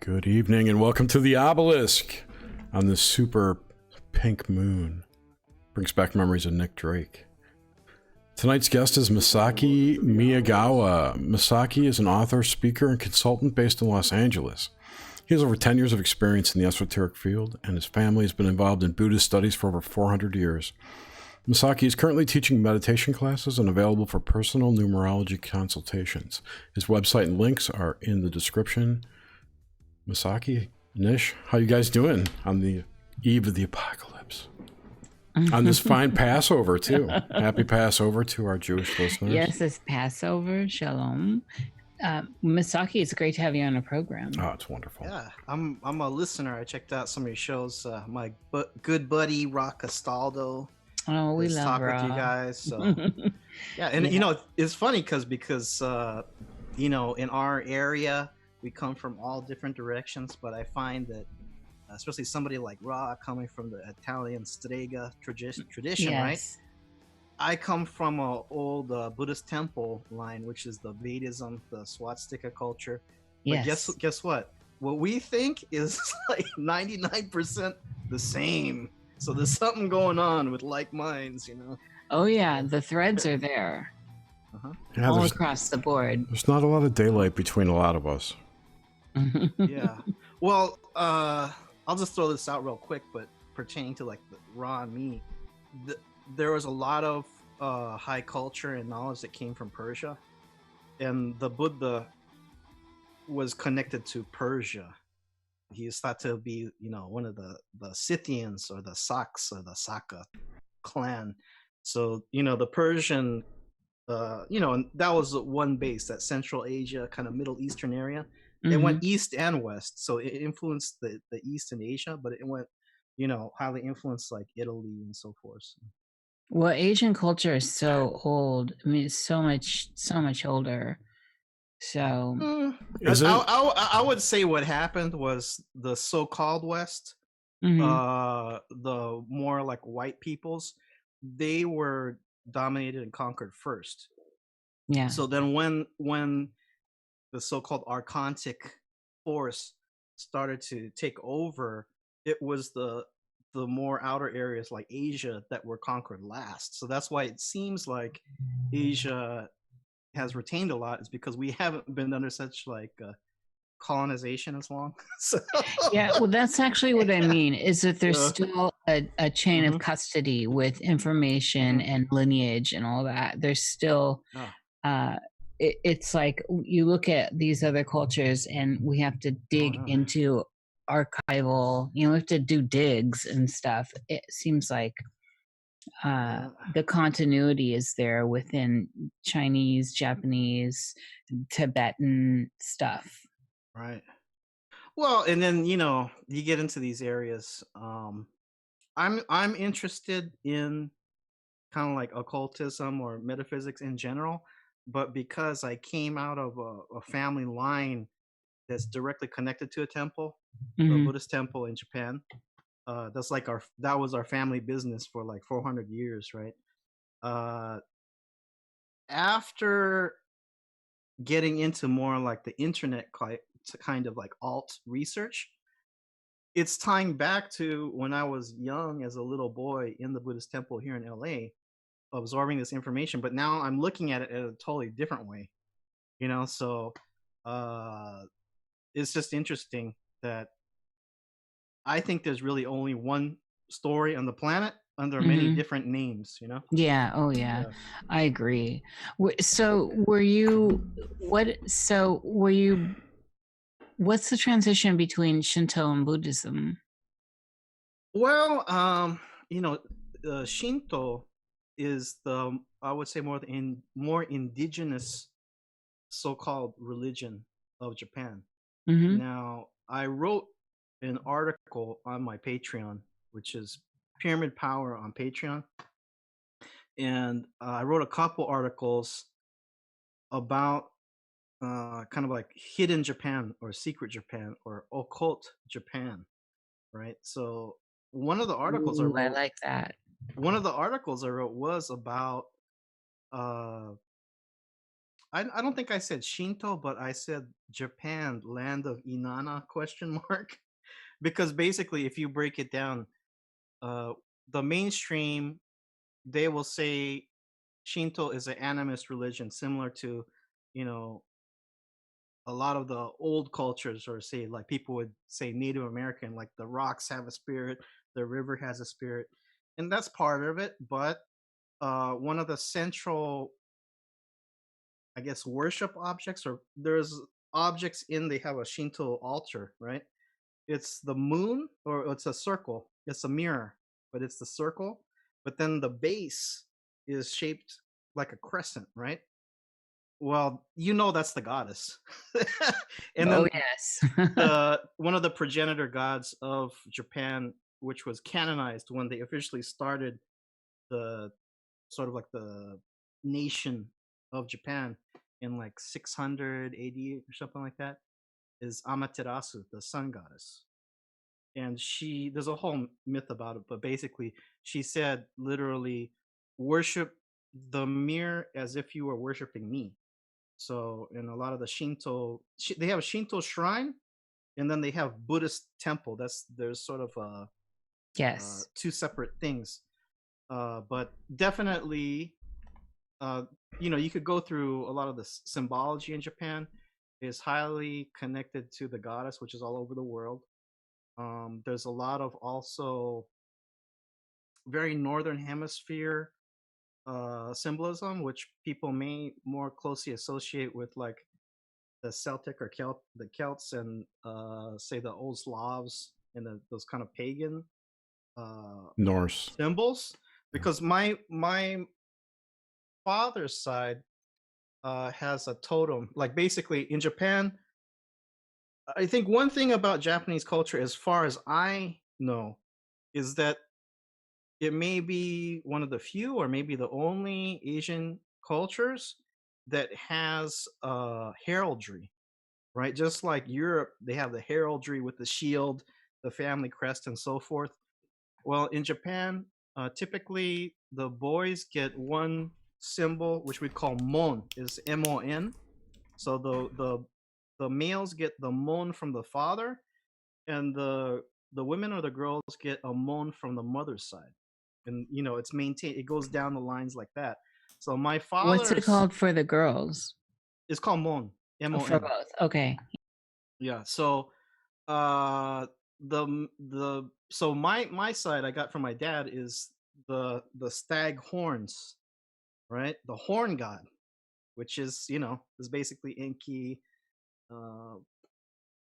Good evening and welcome to the Obelisk on this super pink moon. Brings back memories of Nick Drake. Tonight's guest is Masaki Miyagawa. Masaki is an author, speaker, and consultant based in Los Angeles. He has over 10 years of experience in the esoteric field, and his family has been involved in Buddhist studies for over 400 years. Masaki is currently teaching meditation classes and available for personal numerology consultations. His website and links are in the description. Masaki, Niish, how you guys doing on the eve of the apocalypse? On this fine Passover, too. Happy Passover to our Jewish listeners. Yes, it's Passover. Shalom. Masaki, it's great to have you on the program. Oh, it's wonderful. Yeah, I'm a listener. I checked out some of your shows. My good buddy Rock Castaldo. Oh, we love talk Rock. with you guys. So yeah, and you know it's funny because you know, in our area we come from all different directions, but I find that especially somebody like Rock coming from the Italian strega tradition, Yes. right? I come from a old Buddhist temple line, which is the Vedism, the swastika culture. But Yes. guess what? What we think is like 99% the same. So there's something going on with like minds, you know. Oh, yeah. The threads are there Yeah, all there's, across the board. there's not a lot of daylight between a lot of us. Yeah. Well, I'll just throw this out real quick, but pertaining to like the Ra and me, there was a lot of high culture and knowledge that came from Persia, and the Buddha was connected to Persia. He is thought to be, you know, one of the Scythians or the Sacs or the Saka clan. So, you know, the Persian, you know, and that was one base, that Central Asia, kind of Middle Eastern area. It went east and west, so it influenced the East and Asia, but it went, you know, highly influenced like Italy and so forth. Well, Asian culture is so old. I mean, it's so much older. So, Is it? I would say what happened was the so-called West, the more like white peoples, they were dominated and conquered first. yeah. So then when the so-called archontic force started to take over, it was the more outer areas like Asia that were conquered last. So that's why it seems like Asia has retained a lot, is because we haven't been under such like colonization as long. So, Yeah, well, that's actually what I mean, is that there's still a chain of custody with information and lineage and all that. There's still, it's like you look at these other cultures and we have to dig into archival, you know, we have to do digs and stuff. It seems like the continuity is there within Chinese, Japanese, Tibetan stuff. Right. Well, and then, you know, you get into these areas. I'm interested in kind of like occultism or metaphysics in general, but because I came out of a family line that's directly connected to a temple, a Buddhist temple in Japan. That's like that was our family business for like 400 years, right? After getting into more like the internet kind of like alt research, it's tying back to when I was young as a little boy in the Buddhist temple here in LA, absorbing this information, but now I'm looking at it in a totally different way, you know. So it's just interesting that I think there's really only one story on the planet under many different names, you know? Yeah. Oh, yeah. I agree. So what's the transition between Shinto and Buddhism? Well, you know, Shinto is I would say more indigenous so-called religion of Japan. Now, I wrote an article on my Patreon, which is Pyramid Power on Patreon, and I wrote a couple articles about kind of like hidden Japan or secret Japan or occult Japan, right? So one of the articles Ooh, I like that. One of the articles I wrote was about I don't think I said Shinto, but I said Japan, land of Inanna question mark. Because basically, if you break it down, uh, the mainstream, they will say Shinto is an animist religion, similar to, you know, a lot of the old cultures, or say like people would say Native American, like the rocks have a spirit, the river has a spirit, and that's part of it. But one of the central, I guess, worship objects, or there's objects in, they have a Shinto altar, right? It's the moon, or it's a circle. It's a mirror, but it's the circle. But then the base is shaped like a crescent, right? Well, that's the goddess. And Oh then yes. the one of the progenitor gods of Japan, which was canonized when they officially started the sort of like the nation of Japan in like 600 AD or something like that, is Amaterasu, the sun goddess. And there's a whole myth about it, but basically she said literally, worship the mirror as if you were worshiping me. So in a lot of the Shinto, they have a Shinto shrine, and then they have Buddhist temple. There's sort of Yes. two separate things, but definitely, you could go through a lot of the symbology in Japan is highly connected to the goddess, which is all over the world. There's a lot of also very northern hemisphere symbolism, which people may more closely associate with like the Celtic or the Celts, and say the old Slavs, and those kind of pagan Norse symbols. Because my father's side has a totem. Like basically in Japan, I think one thing about Japanese culture, as far as I know, is that it may be one of the few, or maybe the only Asian cultures that has heraldry, right? Just like Europe, they have the heraldry with the shield, the family crest, and so forth. Well, in Japan, typically the boys get one symbol, which we call mon, is MON. So the males get the mon from the father, and the women or the girls get a mon from the mother's side. And it's maintained. It goes down the lines like that. So my What's it father's called for the girls? is called mon, Oh, for MON. both. Okay. Yeah. So so my side I got from my dad is the stag horns, right? The horn god, which is is basically Enki, Yada um,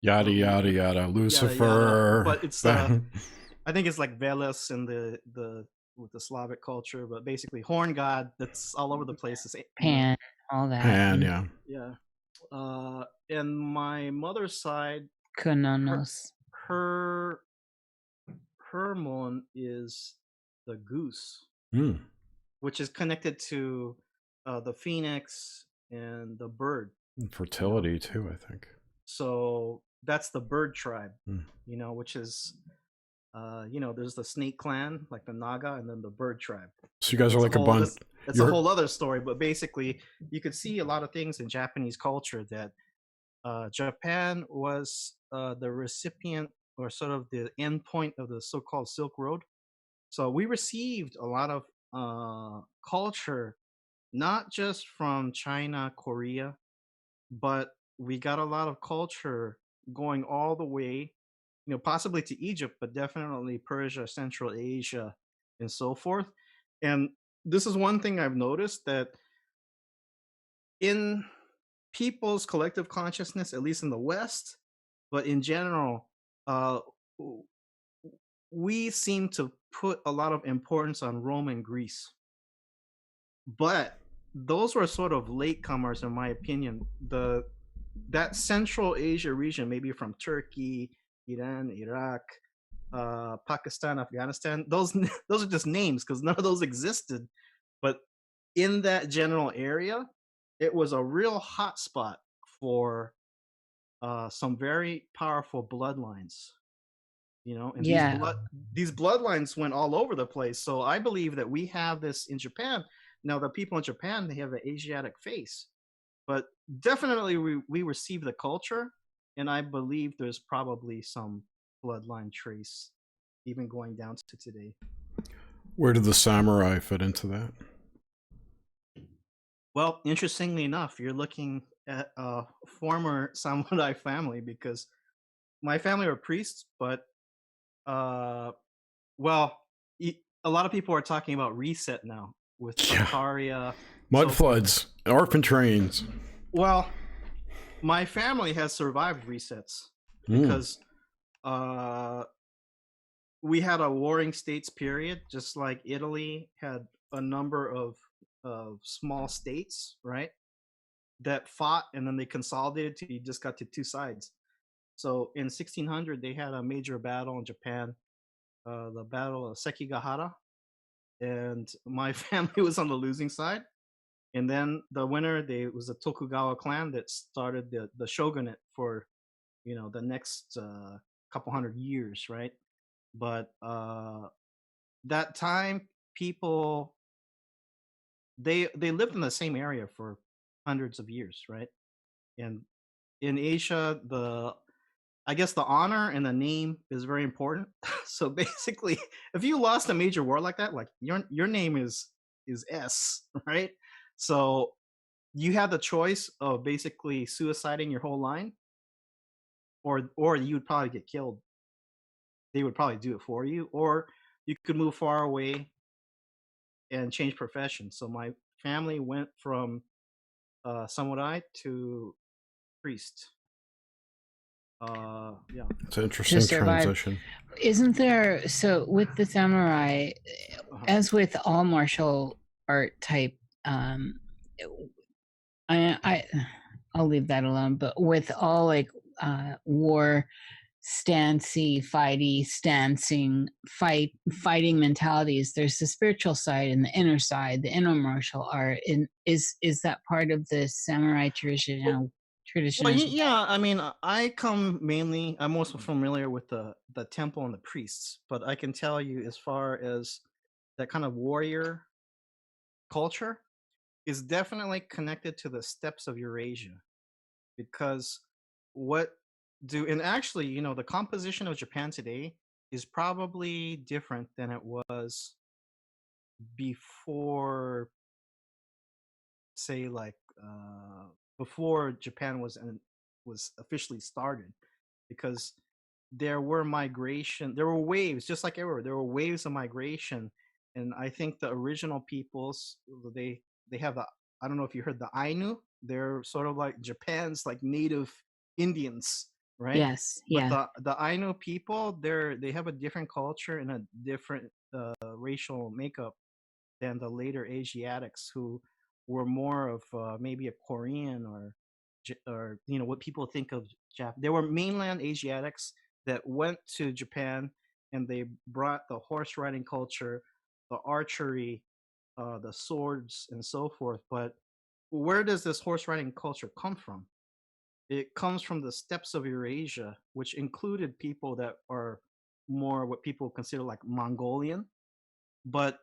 yada yada. yada yada. Lucifer. But it's I think it's like Veles in the with the Slavic culture, but basically horn god that's all over the place. Is, Pan, all that. Pan, yeah. Yeah. And my mother's side, Kononos. her mon is the goose, which is connected to the phoenix and the bird. Fertility too, I think. So that's the bird tribe, which is there's the snake clan, like the Naga, and then the bird tribe. So you guys are like a bunch. That's a whole other story, but basically you could see a lot of things in Japanese culture that Japan was the recipient, or sort of the end point of the so-called Silk Road. So we received a lot of culture, not just from China, Korea, but we got a lot of culture going all the way, possibly to Egypt, but definitely Persia, Central Asia, and so forth. And this is one thing I've noticed, that in people's collective consciousness, at least in the West, but in general, we seem to put a lot of importance on Rome and Greece. But those were sort of latecomers, in my opinion. That Central Asia region, maybe from Turkey, Iran, Iraq, Pakistan, Afghanistan, those are just names, because none of those existed. But in that general area, it was a real hot spot for some very powerful bloodlines, and these bloodlines went all over the place. So I believe that we have this in Japan. Now, the people in Japan, they have an Asiatic face, but definitely we receive the culture, and I believe there's probably some bloodline trace even going down to today. Where did the samurai fit into that? Well, interestingly enough, you're looking at a former samurai family, because my family were priests, but well, a lot of people are talking about reset now with Yeah. Tartaria, Mud so floods, orphan trains. well, my family has survived resets Mm. because we had a warring states period, just like Italy had a number of small states, right? That fought, and then they consolidated to, you just got to two sides. So in 1600, they had a major battle in Japan, the Battle of Sekigahara, and my family was on the losing side. And then the winner, was the Tokugawa clan that started the shogunate for, the next couple hundred years, right? But that time, people they lived in the same area for hundreds of years, right? And in Asia, I guess the honor and the name is very important. So basically, if you lost a major war like that, like your name is S, right? So you had the choice of basically suiciding your whole line, or you would probably get killed. They would probably do it for you, or you could move far away and change professions. So my family went from samurai to priest. Yeah. It's an To interesting survive. transition. Isn't there, so with the samurai, as with all martial art type, I'll leave that alone, but with all like war fighting mentalities, there's the spiritual side and the inner side, the inner martial art. And is that part of the samurai tradition? Well, yeah. I mean, I'm most familiar with the temple and the priests, but I can tell you, as far as that kind of warrior culture, is definitely connected to the steppes of Eurasia, because and actually, the composition of Japan today is probably different than it was before, say, like before Japan was officially started, because there were waves, just like everywhere. There were waves of migration, and I think the original peoples, they have I don't know if you heard the Ainu. They're sort of like Japan's like native Indians, right? Yes, But yeah. the Ainu people, they have a different culture and a different racial makeup than the later Asiatics, who were more of maybe a Korean or what people think of Japan. There were mainland Asiatics that went to Japan, and they brought the horse riding culture, the archery, the swords, and so forth. But where does this horse riding culture come from? It comes from the steppes of Eurasia, which included people that are more what people consider like Mongolian, but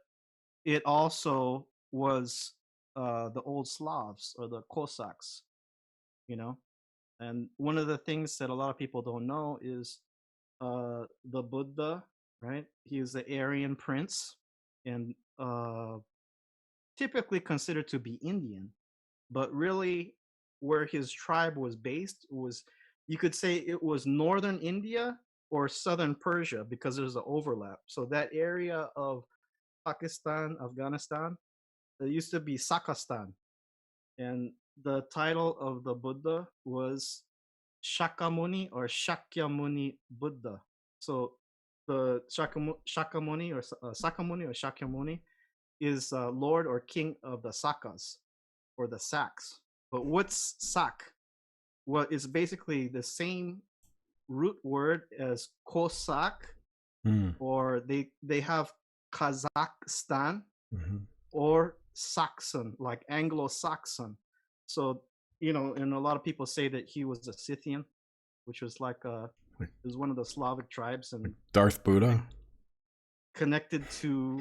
it also was the old Slavs, or the Cossacks, you know. And one of the things that a lot of people don't know is the Buddha, right? He is the Aryan prince, and typically considered to be Indian, but really where his tribe was based was, you could say, it was northern India or southern Persia, because there's an overlap. So that area of Pakistan, Afghanistan, there used to be Sakastan, and the title of the Buddha was Shakyamuni or Shakyamuni Buddha. So the Shakyamuni or Sakamuni or Shakyamuni is Lord or King of the Sakas, or the Saks. But what's Sak? Well, it's basically the same root word as Cossack, or they have Kazakhstan, or Saxon, like Anglo-Saxon. So, and a lot of people say that he was a Scythian, which was like it was one of the Slavic tribes, and Darth Buddha connected to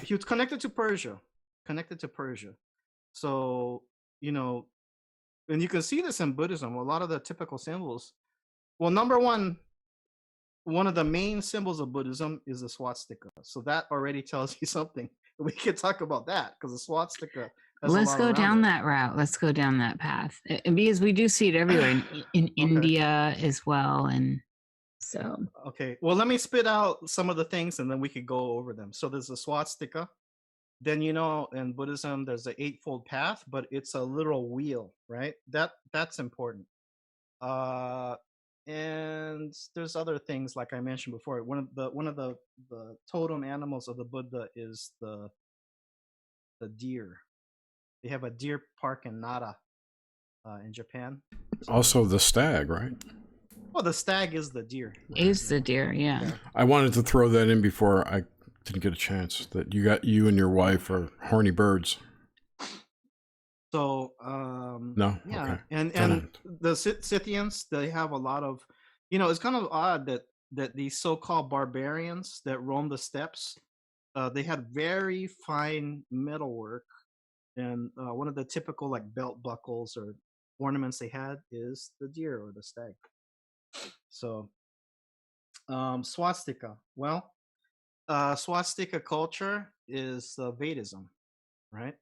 he was connected to Persia. So you know, and you can see this in Buddhism. A lot of the typical symbols. Well, number one of the main symbols of Buddhism is the swastika. So that already tells you something. We could talk about that because the swastika has a Let's lot go around down it. that route. Let's go down that path. And because we do see it everywhere in India as well. And so. Okay. Well, let me spit out some of the things and then we could go over them. So there's the swastika. Then, you know, in Buddhism, there's the eightfold path, but it's a literal wheel, right? That's important. And there's other things like I mentioned before. One of the totem animals of the Buddha is the deer. They have a deer park in Nara, in Japan. So, Also the stag, right? well, the stag is the deer. Is the deer, yeah. I wanted to throw that in before I didn't get a chance. That you and your wife are horny birds. So No, yeah, okay. and the Scythians, they have a lot of, you know, it's kind of odd that these so-called barbarians that roam the steppes, they had very fine metalwork, and one of the typical like belt buckles or ornaments they had is the deer or the stag. So swastika. Well, swastika culture is Vedism, right?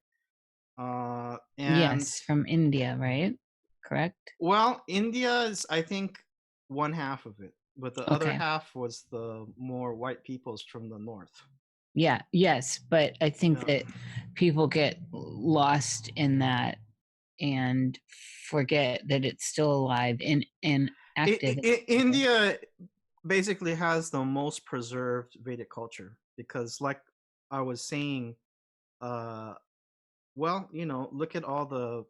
And Yes, from India, right? Correct? well, India is, I think, one half of it, but the other Okay. half was the more white peoples from the north. Yeah, yes, but I think Yeah. that people get lost in that and forget that it's still alive and active. India basically has the most preserved Vedic culture because, like I was saying, well, you know, look at all the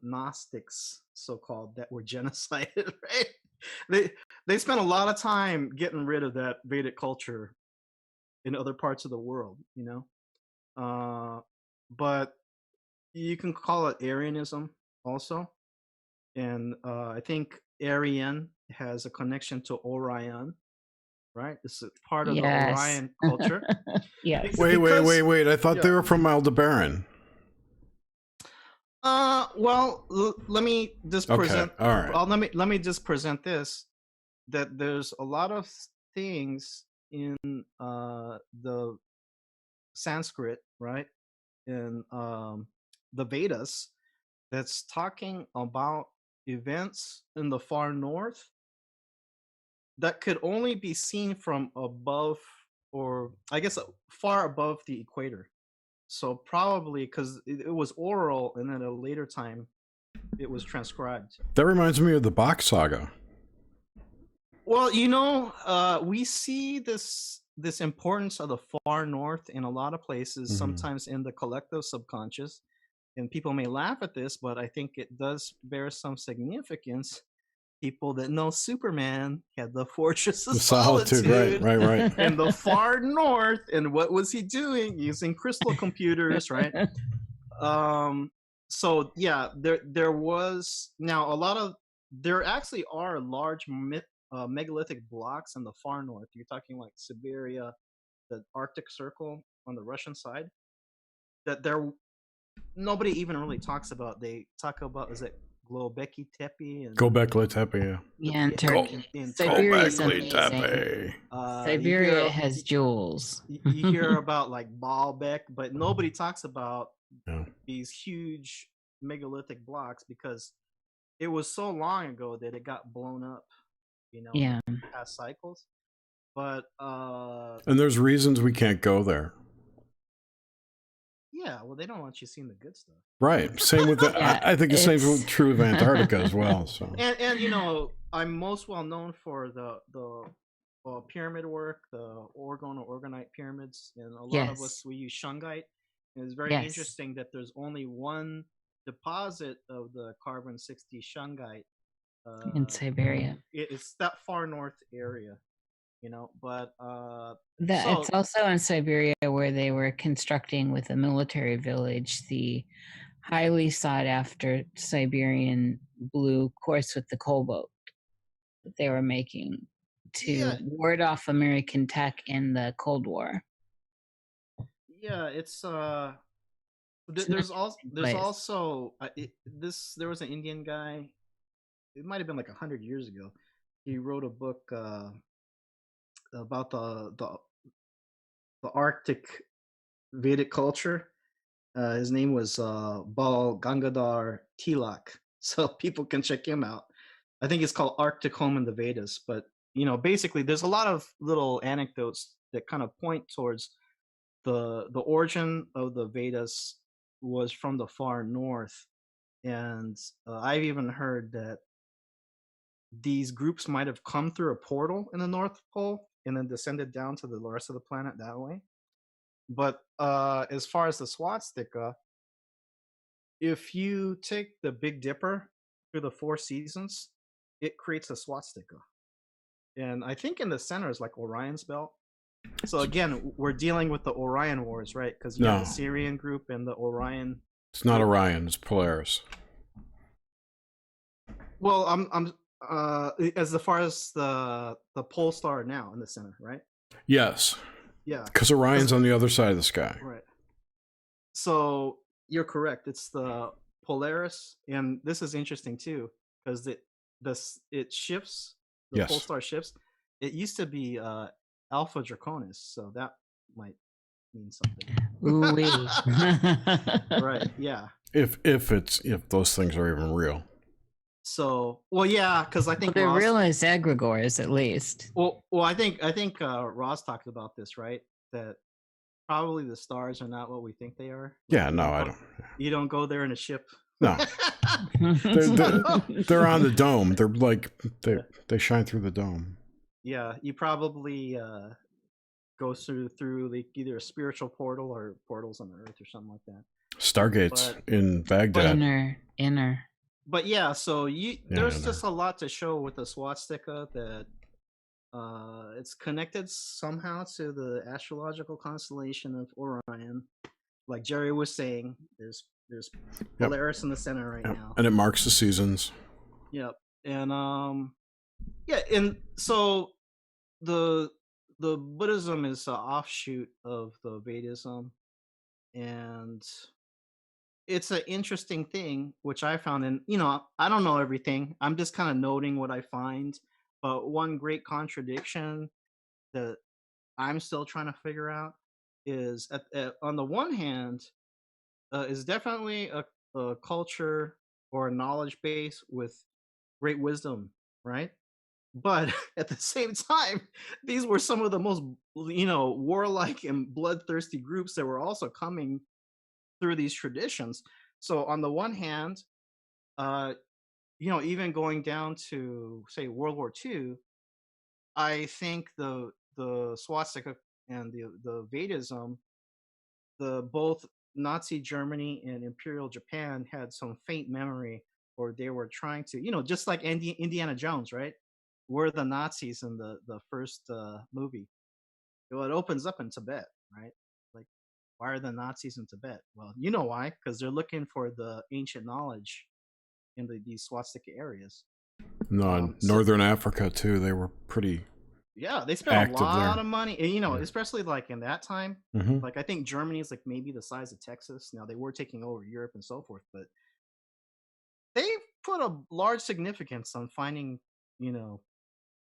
Gnostics, so-called, that were genocided, right? They spent a lot of time getting rid of that Vedic culture in other parts of the world, you know. But you can call it Arianism also, and I think Aryan has a connection to Orion, right? It's a part of the Orion culture. Yes. Wait! I thought they were from Aldebaran. Well, let me just present. All right. Let me just present this. That there's a lot of things in the Sanskrit, right, in the Vedas, that's talking about events in the far north that could only be seen from above, or I guess far above the equator. So probably because it was oral, and then at a later time it was transcribed. That reminds me of the Bach saga. Well, you know, we see this importance of the far north in a lot of places, sometimes in the collective subconscious, and people may laugh at this, but I think it does bear some significance. People that know Superman had the Fortress of Solitude, right. in the far north, and what was he doing? Using crystal computers, right? So yeah, there was, now a lot of, there actually are large megalithic blocks in the far north. You're talking like Siberia, the Arctic Circle on the Russian side, that there nobody even really talks about. They talk about, is it Globeki Tepe and Gobekli Tepe, yeah, in Turkey. in Siberia is Gobekli amazing. Tepe. Siberia has jewels. You hear about like Baalbek, but nobody talks about these huge megalithic blocks because it was so long ago that it got blown up, you know, yeah, in past cycles. But and there's reasons we can't go there. Yeah, well, they don't want you seeing the good stuff. Right. Same with that. Yeah, I think the same is true of Antarctica as well. So. And you know, I'm most well known for the pyramid work, the orgone or orgonite pyramids, and a lot of us, we use shungite. And it's very interesting that there's only one deposit of the carbon-60 shungite in Siberia. It's that far north area, you know, but it's also in Siberia where they were constructing with a military village the highly sought after Siberian blue quartz with the cobalt that they were making to ward off American tech in the Cold War. Yeah, it's There's also there was an Indian guy. It might have been like 100 years ago. He wrote a book about the Arctic Vedic culture. His name was Bal Gangadhar Tilak, so people can check him out. I think it's called Arctic Home in the Vedas. But basically, there's a lot of little anecdotes that kind of point towards the origin of the Vedas was from the far north, and I've even heard that these groups might have come through a portal in the North Pole and then descended down to the rest of the planet that way. But as far as the swastika, if you take the Big Dipper through the 4 seasons, it creates a swastika. And I think in the center is like Orion's belt. So again, we're dealing with the Orion Wars, right? Because you have the Syrian group and the Orion. It's not Orion, it's Polaris. Well, I'm as far as the pole star now in the center, right? Yes. Yeah. Because Orion's on the other side of the sky. Right. So you're correct. It's the Polaris, and this is interesting too because it shifts. The pole star shifts. It used to be Alpha Draconis, so that might mean something. Right. Yeah. If those things are even real. So, well, yeah, because I think they're real as egregores, at least. Well, I think Ross talked about this, right? That probably the stars are not what we think they are. Yeah, no, I don't. You don't go there in a ship. No, they're on the dome. They're like they shine through the dome. Yeah, you probably go through like either a spiritual portal or portals on the Earth or something like that. Stargates in Baghdad. Inner. But yeah, so there's just a lot to show with the swastika that it's connected somehow to the astrological constellation of Orion. Like Jerry was saying, there's Polaris in the center right now, and it marks the seasons. Yep, and and so the Buddhism is an offshoot of the Vedism, and it's an interesting thing, which I found. And I don't know everything. I'm just kind of noting what I find. But one great contradiction that I'm still trying to figure out is, on the one hand, is definitely a culture or a knowledge base with great wisdom, right? But at the same time, these were some of the most, warlike and bloodthirsty groups that were also coming through these traditions. So on the one hand, even going down to say World War II, I think the swastika and the Vedism, both Nazi Germany and Imperial Japan had some faint memory, or they were trying to, just like Indiana Jones, right? We're the Nazis in the first movie. Well, it opens up in Tibet, right? Like, why are the Nazis in Tibet? Well, you know why? Because they're looking for the ancient knowledge in these swastika areas. No, Northern Africa too. They were pretty. Yeah, they spent a lot there. of money, and, especially like in that time. Mm-hmm. Like I think Germany is like maybe the size of Texas. Now they were taking over Europe and so forth, but they put a large significance on finding,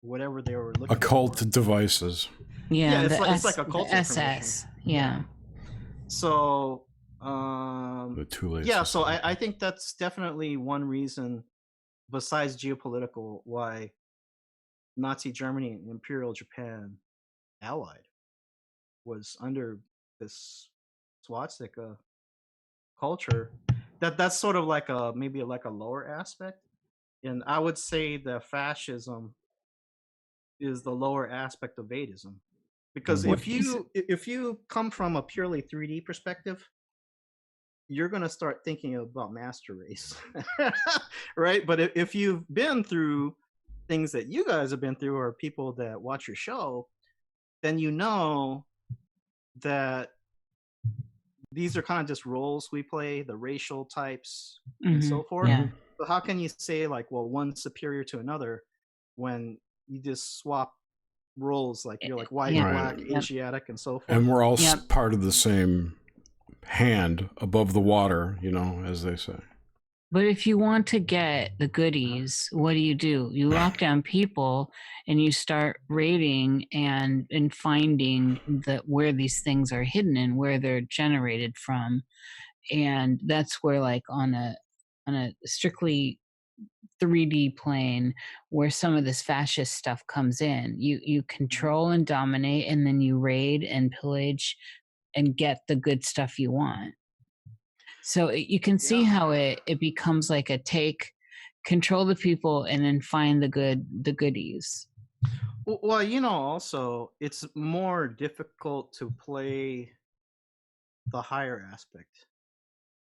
whatever they were looking occult for. Devices. Yeah, it's like occult SS. Yeah. So, the two layers. Yeah, so I think that's definitely one reason, besides geopolitical, why Nazi Germany and Imperial Japan allied was under this swastika culture. That's sort of like maybe like a lower aspect, and I would say the fascism is the lower aspect of Vedism, because if you come from a purely 3D perspective, you're going to start thinking about master race, right? But if you've been through things that you guys have been through, or people that watch your show, then you know that these are kind of just roles we play, the racial types and so forth. Yeah. So how can you say like, well, one's superior to another when you just swap roles? Like you're like white, black, Asiatic, and so forth. And we're all part of the same hand above the water, as they say. But if you want to get the goodies, what do? You lock down people and you start raiding and finding where these things are hidden and where they're generated from. And that's where, like, on a strictly 3D plane, where some of this fascist stuff comes in. You control and dominate, and then you raid and pillage and get the good stuff you want. So you can see how it becomes like a control the people and then find the goodies. Well, also it's more difficult to play the higher aspect,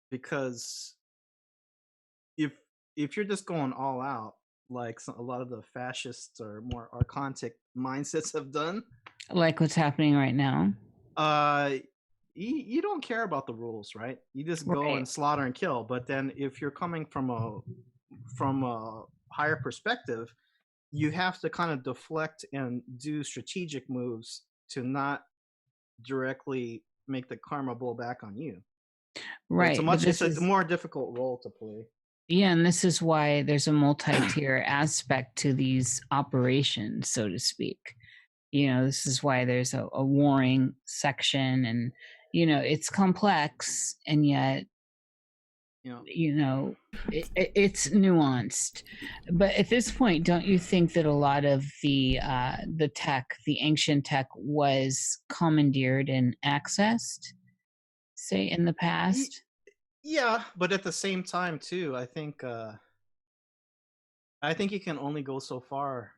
because if you're just going all out, like a lot of the fascists or more archontic mindsets have done, like what's happening right now, you don't care about the rules, right? You just go and slaughter and kill. But then if you're coming from a higher perspective, you have to kind of deflect and do strategic moves to not directly make the karma blow back on you. Right. It's a more difficult role to play. Yeah, and this is why there's a multi-tier aspect to these operations, so to speak. This is why there's a warring section, and it's complex, and yet it's nuanced. But at this point, don't you think that a lot of the ancient tech was commandeered and accessed, say, in the past? Yeah, but at the same time too, I think you can only go so far,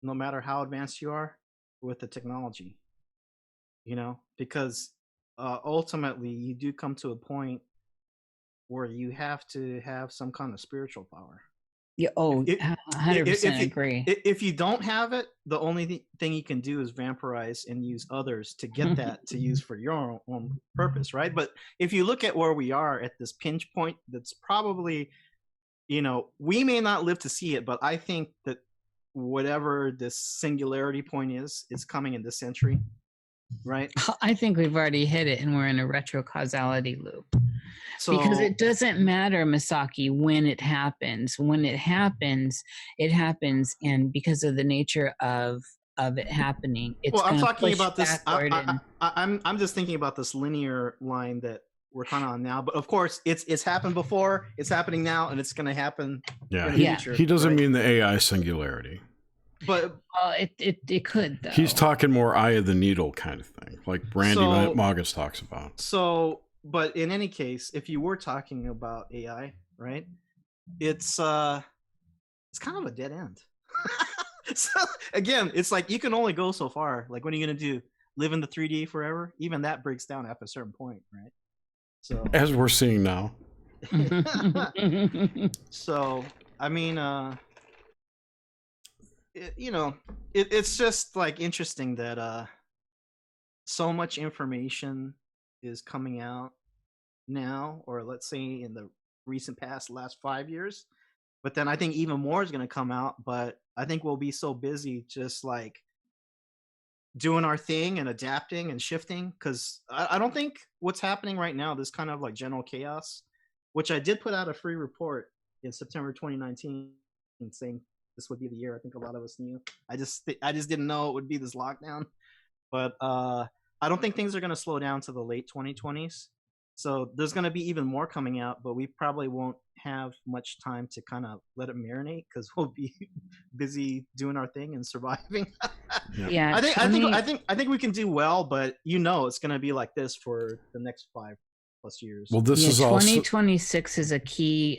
no matter how advanced you are with the technology. Because ultimately you do come to a point where you have to have some kind of spiritual power. Yeah. 100% agree. If you don't have it, the only thing you can do is vampirize and use others to get that to use for your own purpose, right? But if you look at where we are at this pinch point, that's probably, we may not live to see it, but I think that whatever this singularity point is coming in this century, right? I think we've already hit it, and we're in a retrocausality loop. Because it doesn't matter, Masaki, when it happens. When it happens, and because of the nature of it happening, it's I'm talking about this. I'm just thinking about this linear line that we're kind of on now. But of course, it's happened before, it's happening now, and it's going to happen. Yeah, he doesn't mean the AI singularity. But it could, though. He's talking more eye of the needle kind of thing, like Randy Magus talks about. But in any case, if you were talking about AI, right, it's kind of a dead end. So again, it's like you can only go so far. Like, what are you going to do? Live in the 3D forever? Even that breaks down after a certain point, right? So as we're seeing now. So I mean, it's just like interesting that so much information is coming out now, or let's say in the recent past, last 5 years. But then I think even more is going to come out. But I think we'll be so busy just like doing our thing and adapting and shifting, because I don't think what's happening right now, this kind of like general chaos, which I did put out a free report in September 2019 saying this would be the year. I think a lot of us knew. I just didn't know it would be this lockdown. But I don't think things are going to slow down to the late 2020s. So there's going to be even more coming out, but we probably won't have much time to kind of let it marinate, because we'll be busy doing our thing and surviving. Yeah, I think we can do well, but it's going to be like this for the next 5+ years. Well, this is 2026 is a key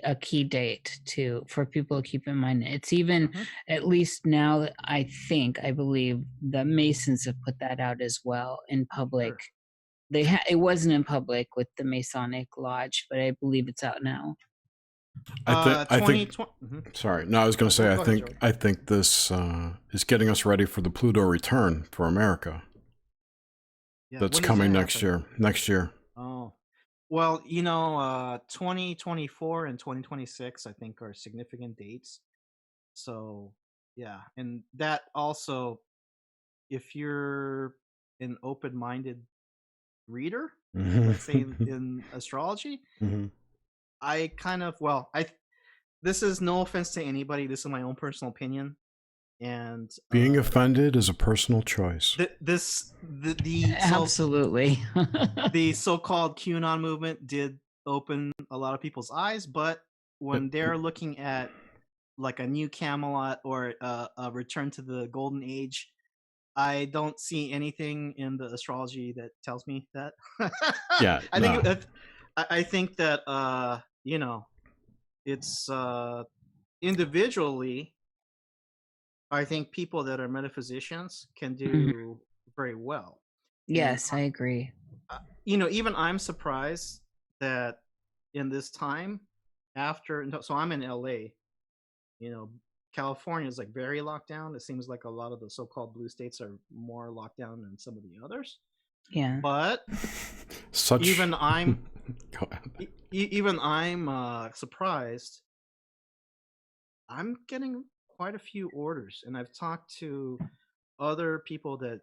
date for people to keep in mind. It's even at least now that I believe the Masons have put that out as well in public. Sure. It wasn't in public with the Masonic Lodge, but I believe it's out now. I think. Sorry, no, I was going to say I think this is getting us ready for the Pluto return for America. Yeah, that's coming next year. Next year. Oh, well, 2024 and 2026, I think, are significant dates. So yeah, and that also, if you're an open-minded reader, Mhm. let's say in astrology, I kind of, this is no offense to anybody. This is my own personal opinion. And Being offended is a personal choice. Absolutely. The so-called QAnon movement did open a lot of people's eyes, but when they're looking at like a new Camelot or a return to the golden age, I don't see anything in the astrology that tells me that. Yeah, I think that you know, it's individually, I think people that are metaphysicians can do very well. Yes, I agree. You know, even I'm surprised that in this time after, so I'm in LA, you know, California is like very locked down. It seems like a lot of the so-called blue states are more locked down than some of the others. Yeah. But even I'm surprised. I'm getting quite a few orders, and I've talked to other people that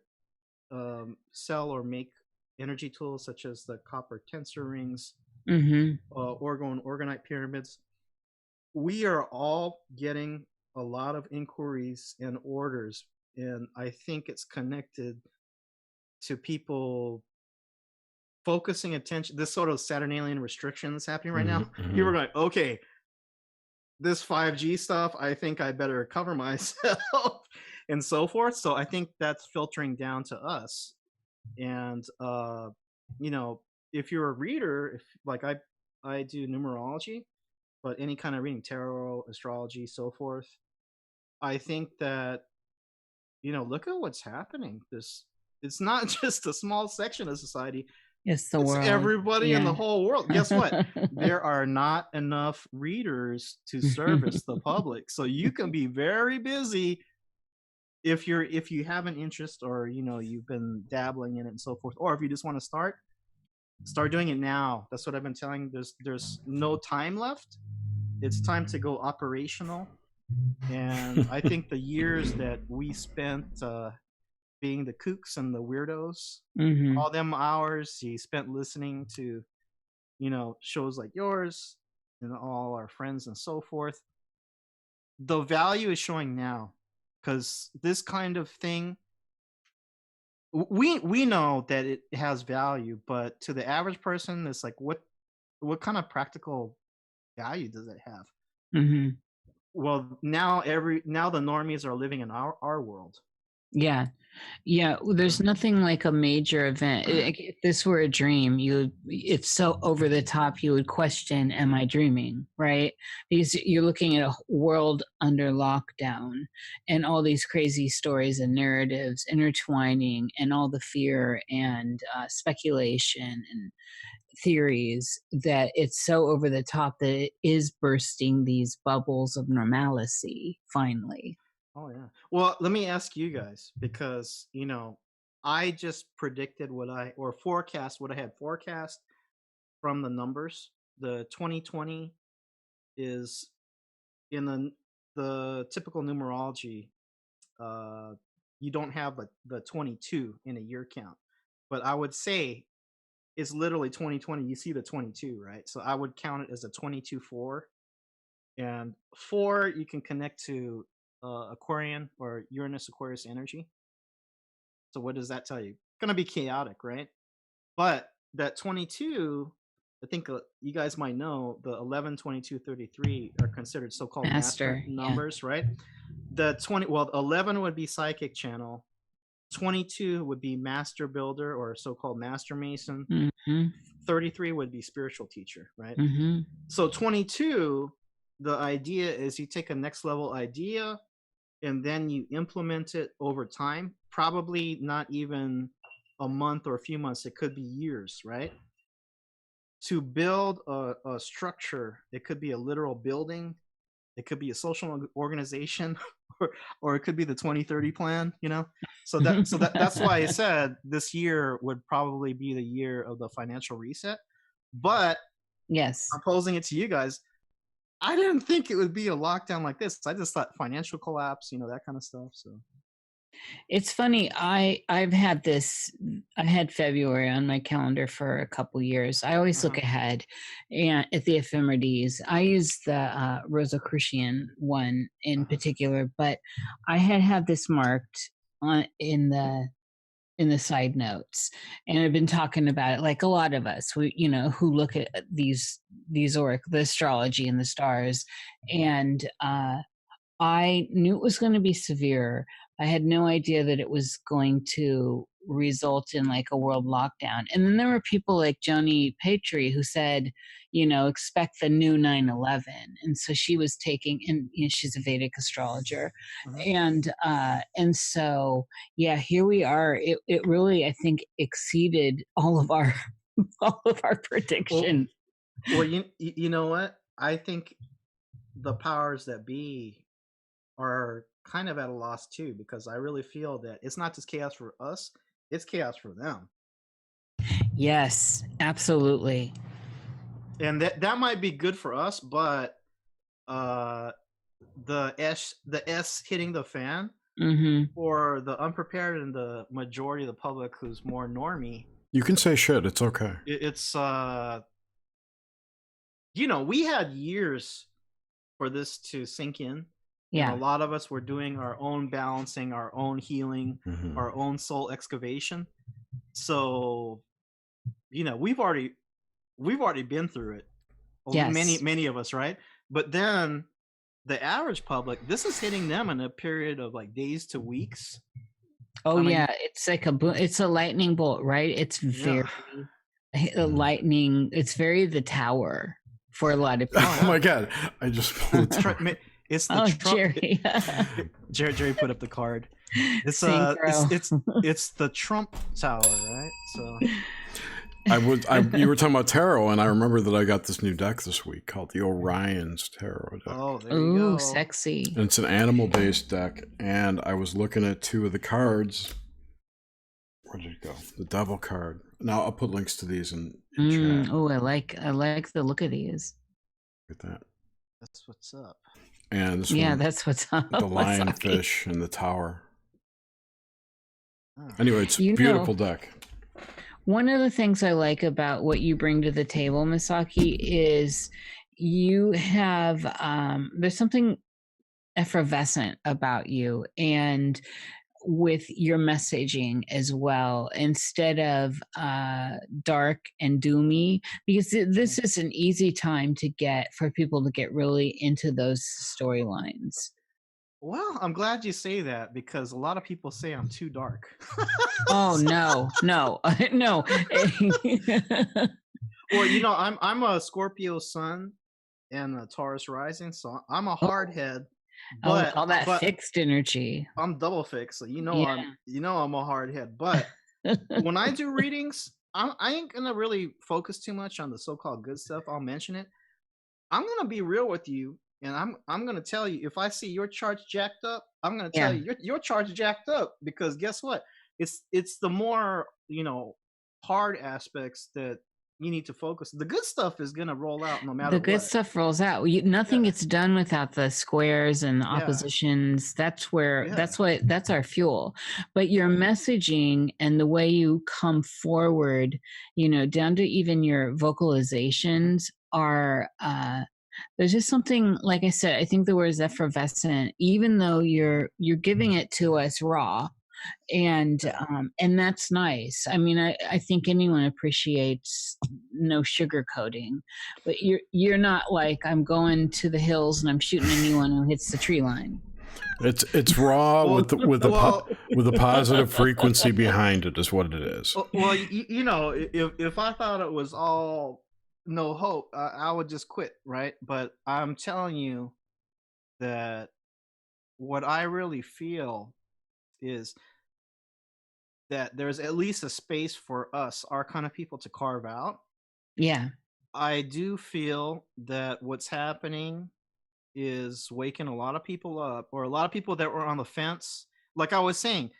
sell or make energy tools such as the copper tensor rings, orgonite pyramids. We are all getting a lot of inquiries and orders, and I think it's connected to people focusing attention. This sort of Saturnalian restriction that's happening right now. People are going, okay, this 5G stuff, I think I better cover myself and so forth. So I think that's filtering down to us. And you know, if you're a reader, if like I do numerology, but any kind of reading, tarot, astrology, so forth, I think that, you know, look at what's happening. It's not just a small section of society. It's the world. Everybody in the whole world. Guess what? There are not enough readers to service the public. So you can be very busy if you have an interest, or you know, you've been dabbling in it and so forth, or if you just want to start doing it now. That's what I've been telling. There's no time left. It's time to go operational. And I think the years that we spent being the kooks and the weirdos, all them hours you spent listening to, you know, shows like yours and all our friends and so forth, the value is showing now. Because this kind of thing, we know that it has value, but to the average person, it's like, what kind of practical value does it have? Well, now the normies are living in our world. Yeah. There's nothing like a major event. If this were a dream, it's so over the top, you would question, am I dreaming? Right? Because you're looking at a world under lockdown and all these crazy stories and narratives intertwining, and all the fear and speculation and theories, that it's so over the top that it is bursting these bubbles of normalcy finally. Oh yeah. Well, let me ask you guys, because you know, I just predicted forecast what I had forecast from the numbers. The 2020 is in the typical numerology. You don't have the 22 in a year count, but I would say it's literally 2020. You see the 22, right? So I would count it as a 22-4, and 4 you can connect to Aquarian or Uranus Aquarius energy. So what does that tell you? It's gonna be chaotic, right? But that 22, I think you guys might know, the 11, 22, 33 are considered so-called master numbers, right? The 11 would be psychic channel, 22 would be master builder or so-called master mason, 33 would be spiritual teacher, right? So 22, the idea is you take a next level idea and then you implement it over time, probably not even a month or a few months, it could be years, right? To build a structure, it could be a literal building, it could be a social organization, or it could be the 2030 plan, you know? So that's why I said this year would probably be the year of the financial reset. But yes, I'm posing it to you guys, I didn't think it would be a lockdown like this. I just thought financial collapse, you know, that kind of stuff. So It's funny. I've had this. I had February on my calendar for a couple years. I always look ahead, and at the ephemerides. I use the Rosicrucian one in particular, but I had this marked on in the side notes, and I've been talking about it like a lot of us. We, who look at these the astrology and the stars, and I knew it was going to be severe. I had no idea that it was going to result in like a world lockdown. And then there were people like Joni Patry who said, expect the new 9/11. And so she was taking, and she's a Vedic astrologer. And so, yeah, here we are. It really, I think, exceeded all of our predictions. Well, you know what? I think the powers that be are kind of at a loss too, because I really feel that it's not just chaos for us, it's chaos for them. Yes, absolutely. And that might be good for us, but the S hitting the fan for the unprepared and the majority of the public who's more normie. You can say shit, it's okay. It's we had years for this to sink in. Yeah. And a lot of us were doing our own balancing, our own healing, our own soul excavation. So, we've already been through it. Yes. Many of us, right? But then the average public, this is hitting them in a period of like days to weeks. Oh, yeah, it's like it's a lightning bolt, right? It's very lightning. It's very The Tower for a lot of people. Oh my God! I just pulled it. It's the Jerry. Jerry put up the card. It's it's the Trump Tower, right? So you were talking about tarot, and I remember that I got this new deck this week called the Orion's Tarot deck. Oh, there you go. Sexy. And it's an animal-based deck, and I was looking at two of the cards. Where did it go? The Devil card. Now I'll put links to these in chat. Oh, I like the look of these. Look at that. That's what's up. And this one, that's what's up. the lionfish and the tower. Anyway, it's a beautiful deck. One of the things I like about what you bring to the table, Masaki, is you have there's something effervescent about you, and with your messaging as well, instead of dark and doomy, because this is an easy time for people to get really into those storylines. Well, I'm glad you say that, because a lot of people say I'm too dark. Oh, no. No. Well, I'm a Scorpio sun and a Taurus rising, so I'm a hard head. But all that fixed energy. I'm double fixed, so I'm a hard head. But when I do readings, I ain't gonna really focus too much on the so-called good stuff. I'll mention it. I'm gonna be real with you, and I'm gonna tell you, if I see your chart's jacked up, I'm gonna tell you your chart's jacked up, because guess what? It's the more hard aspects that you need to focus. The good stuff is gonna roll out no matter what. The good stuff rolls out. Nothing gets done without the squares and the oppositions. That's that's our fuel. But your messaging and the way you come forward, down to even your vocalizations are there's just something, like I said, I think the word is effervescent, even though you're giving it to us raw. And that's nice. I mean, I think anyone appreciates no sugarcoating, but you're not like, I'm going to the hills and I'm shooting anyone who hits the tree line. It's raw with a positive frequency behind it is what it is. Well, if I thought it was all no hope, I would just quit, right? But I'm telling you that what I really feel is that there's at least a space for us, our kind of people, to carve out. Yeah. I do feel that what's happening is waking a lot of people up, or a lot of people that were on the fence. Like I was saying,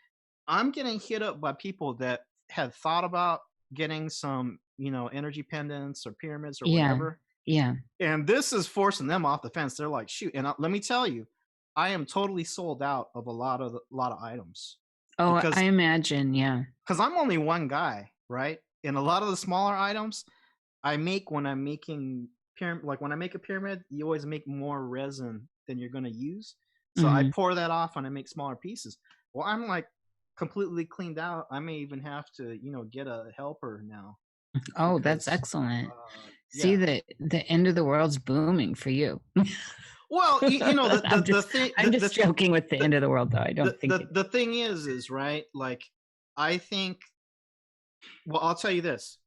I'm getting hit up by people that had thought about getting some, energy pendants or pyramids or whatever. Yeah. And this is forcing them off the fence. They're like, shoot. And let me tell you, I am totally sold out of a lot of items. Oh, because I imagine. Yeah. I'm only one guy, right? And a lot of the smaller items I make when I'm making pyramid, like when I make a pyramid, you always make more resin than you're going to use. So I Mhm. pour that off when I make smaller pieces. Well, I'm like completely cleaned out. I may even have to, get a helper now Oh, that's because, excellent. See, yeah. the end of the world's booming for you. Well, I'm the just thing, I'm just joking with the end of the world, though. I don't think it. the thing is right. Like, I think. Well, I'll tell you this.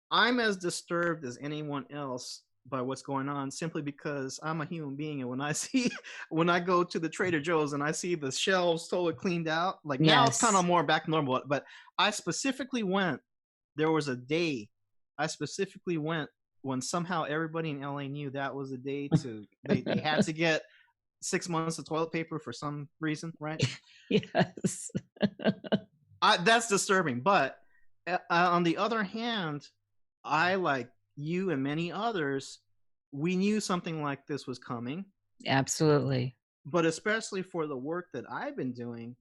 I'm as disturbed as anyone else by what's going on simply because I'm a human being, and when I see when I go to the Trader Joe's and I see the shelves totally cleaned out, like now it's kind of Yes. more back to normal. But I specifically went. There was a day I specifically went when somehow everybody in LA knew that was the day to they had to get 6 months of toilet paper for some reason, right? Yes. That's disturbing. But on the other hand, I, like you and many others, we knew something like this was coming. Absolutely. But especially for the work that I've been doing,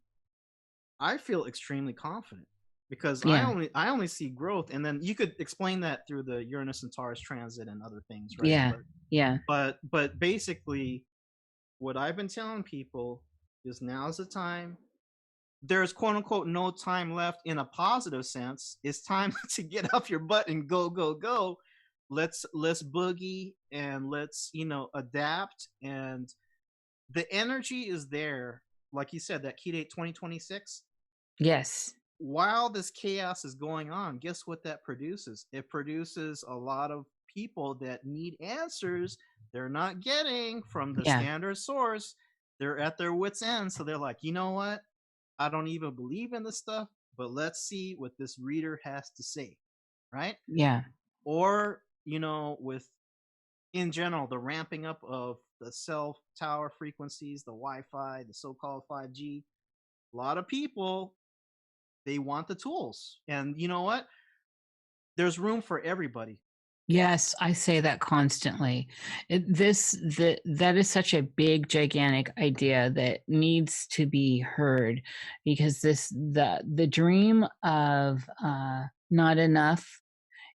I feel extremely confident because Yeah. I only see growth. And then you could explain that through the Uranus and Taurus transit and other things, right? Yeah. Yeah. But basically, what I've been telling people is now's the time. There's quote unquote no time left in a positive sense. It's time to get off your butt and go, go, go. Let's boogie and let's, adapt. And the energy is there. Like you said, that key date 2026. Yes. While this chaos is going on, guess what that produces? It produces a lot of people that need answers they're not getting from the Yeah. standard source. They're at their wits' end. So they're like, you know what? I don't even believe in this stuff, but let's see what this reader has to say, right? Yeah. Or, with in general, the ramping up of the cell tower frequencies, the Wi-Fi, the so-called 5G. A lot of people, they want the tools. And you know what? There's room for everybody. Yes, I say that constantly. That is such a big, gigantic idea that needs to be heard, because the dream of not enough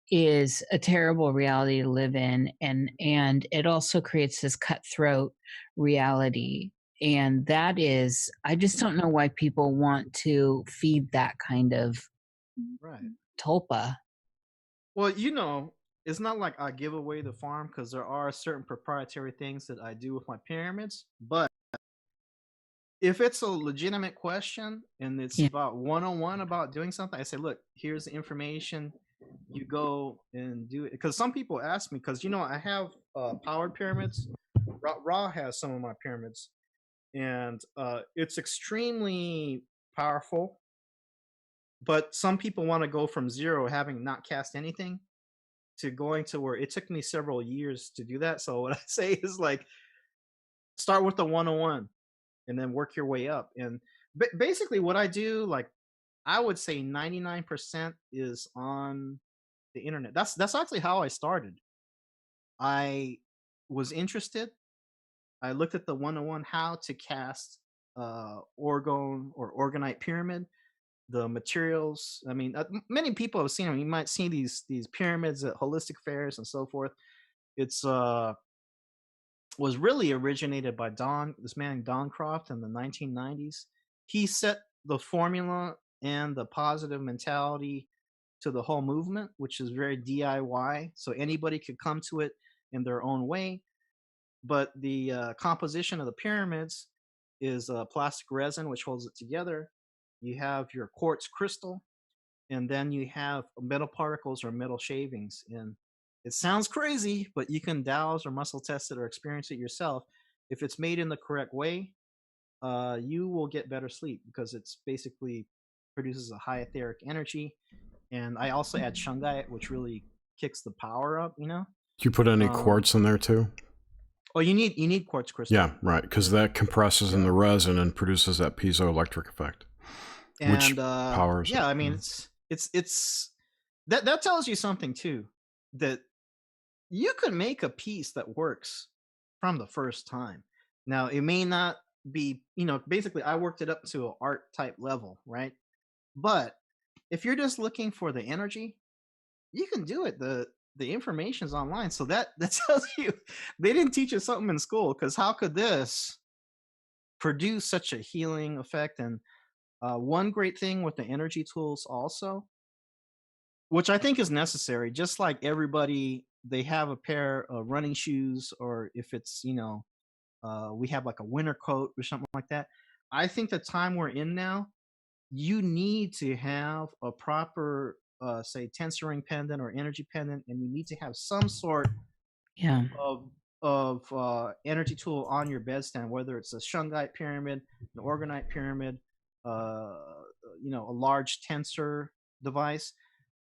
is a terrible reality to live in, and it also creates this cutthroat reality. And that is, I just don't know why people want to feed that kind of Right. tulpa. Well, it's not like I give away the farm because there are certain proprietary things that I do with my pyramids. But if it's a legitimate question and it's Yeah. about one-on-one about doing something, I say, look, here's the information. You go and do it. Because some people ask me, because, I have powered pyramids. Ra has some of my pyramids. And it's extremely powerful. But some people want to go from zero, having not cast anything, to going to where it took me several years to do that. So what I say is, like, start with the 101 and then work your way up. And basically what I do, like, I would say 99% is on the internet. That's actually how I started. I was interested. I looked at the 101 how to cast orgone or orgonite pyramid, the materials. I mean, many people have seen them. You might see these pyramids at holistic fairs and so forth. It's was really originated by this man Don Croft in the 1990s. He set the formula and the positive mentality to the whole movement, which is very DIY. So anybody could come to it in their own way. But the composition of the pyramids is plastic resin, which holds it together. You have your quartz crystal, and then you have metal particles or metal shavings. And it sounds crazy, but you can douse or muscle test it or experience it yourself. If it's made in the correct way, you will get better sleep because it's basically produces a high etheric energy. And I also add shungite, which really kicks the power up. Do you put any quartz in there too? Oh, you need quartz crystal. Yeah, right, because that compresses in the resin and produces that piezoelectric effect, and which powers. Yeah, I mean, it's that tells you something too, that you can make a piece that works from the first time. Now, it may not be, basically I worked it up to an art type level, right? But if you're just looking for the energy, you can do it. The information's online. So that tells you they didn't teach us something in school, because how could this produce such a healing effect? And one great thing with the energy tools also, which I think is necessary, just like everybody, they have a pair of running shoes, or if it's, we have like a winter coat or something like that. I think the time we're in now, you need to have a proper, say, tensor ring pendant or energy pendant, and you need to have some sort Yeah. of energy tool on your bedstand, whether it's a shungite pyramid, an orgonite pyramid, a large tensor device,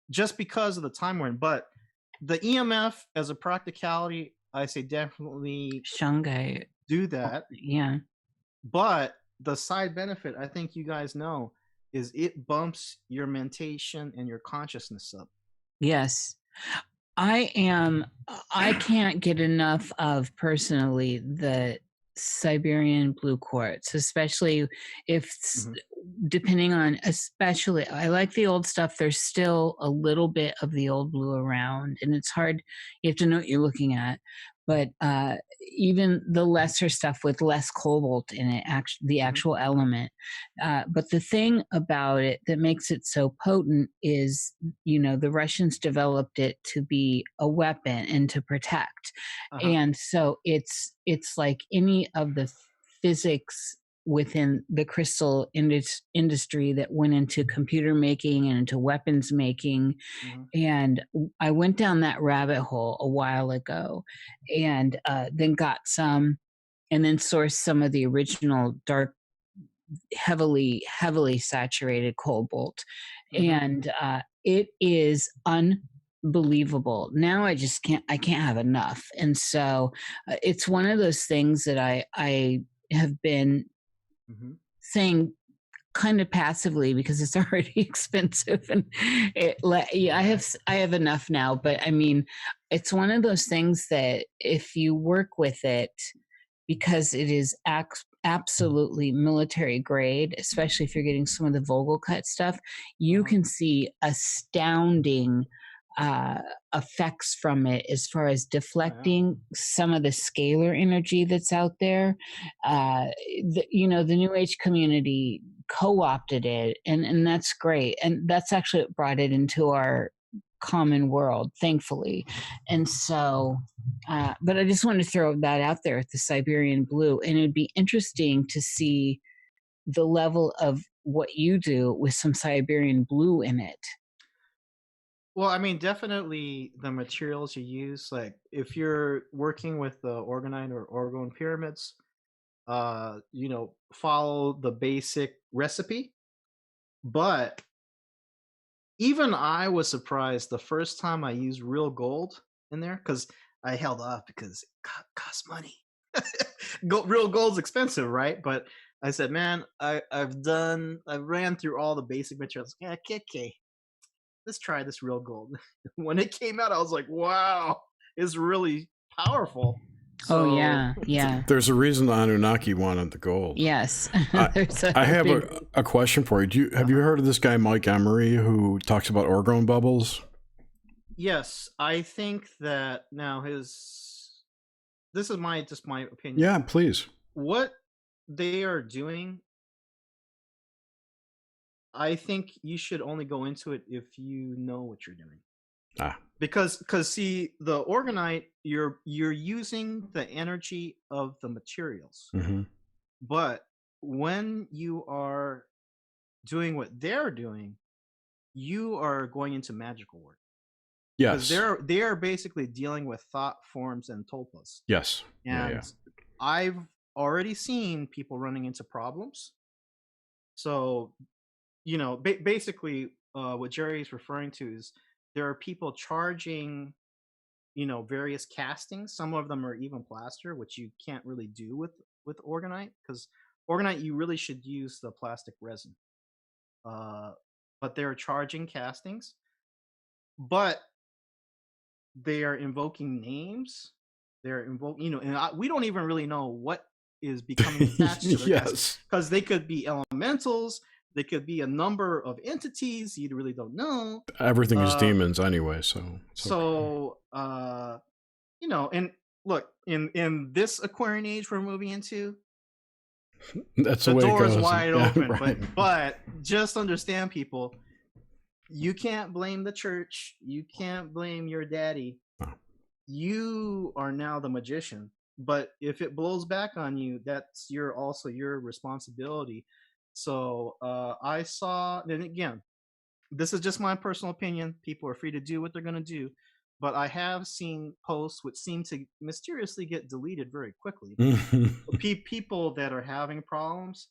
just because of the time we're in. But the EMF, as a practicality, I say definitely Shungite. do that. Yeah. But the side benefit, I think you guys know, is it bumps your mentation and your consciousness up. Yes. I can't get enough of, personally, the Siberian blue quartz, especially if depending on, especially, I like the old stuff. There's still a little bit of the old blue around, and it's hard. You have to know what you're looking at. But even the lesser stuff with less cobalt in it, the actual element. But the thing about it that makes it so potent is, the Russians developed it to be a weapon and to protect. And so it's like any of the physics within the crystal industry that went into computer making and into weapons making. And I went down that rabbit hole a while ago, and then got some, and then sourced some of the original dark, heavily saturated cobalt. And it is unbelievable. Now I can't have enough. And so it's one of those things that I have been saying kind of passively, because it's already expensive, and I have enough now. But I mean, it's one of those things that if you work with it, because it is absolutely military grade, especially if you're getting some of the Vogel cut stuff, you can see astounding effects from it, as far as deflecting some of the scalar energy that's out there. The New Age community co-opted it, and that's great, and that's actually what brought it into our common world, thankfully. And so but I just wanted to throw that out there with the Siberian blue, and it would be interesting to see the level of what you do with some Siberian blue in it. Well, I mean, definitely the materials you use, like if you're working with the orgonite or orgone pyramids, follow the basic recipe. But even I was surprised the first time I used real gold in there, because I held off because it costs money. Real gold's expensive, right? But I said, man, I ran through all the basic materials. Yeah, okay, let's try this real gold. When it came out, I was like, wow, it's really powerful. So, yeah. There's a reason the Anunnaki wanted the gold. Yes. I have a question for you. Have you heard of this guy, Mike Emery, who talks about orgone bubbles? Yes, I think that now this is just my opinion. Yeah, please. What they are doing, I think you should only go into it if you know what you're doing. Because see, the orgonite, you're using the energy of the materials. But when you are doing what they're doing, you are going into magical work. Yes. Because they are basically dealing with thought forms and tulpas. Yes. And I've already seen people running into problems. So, basically what Jerry is referring to is there are people charging, various castings. Some of them are even plaster, which you can't really do with orgonite, because orgonite, you really should use the plastic resin. But they're charging castings, but they are invoking names. They're invoking, and we don't even really know what is becoming attached to their guests. Yes. Because they could be elementals, they could be a number of entities you really don't know. Everything is demons anyway, so. You know, and look, in this Aquarian age we're moving into, that's the way door it goes. is wide open. Right. But just understand, people, you can't blame the church. You can't blame your daddy. No. You are now the magician. But if it blows back on you, that's also your responsibility. So I saw, and again, this is just my personal opinion. People are free to do what they're going to do. But I have seen posts which seem to mysteriously get deleted very quickly. People that are having problems.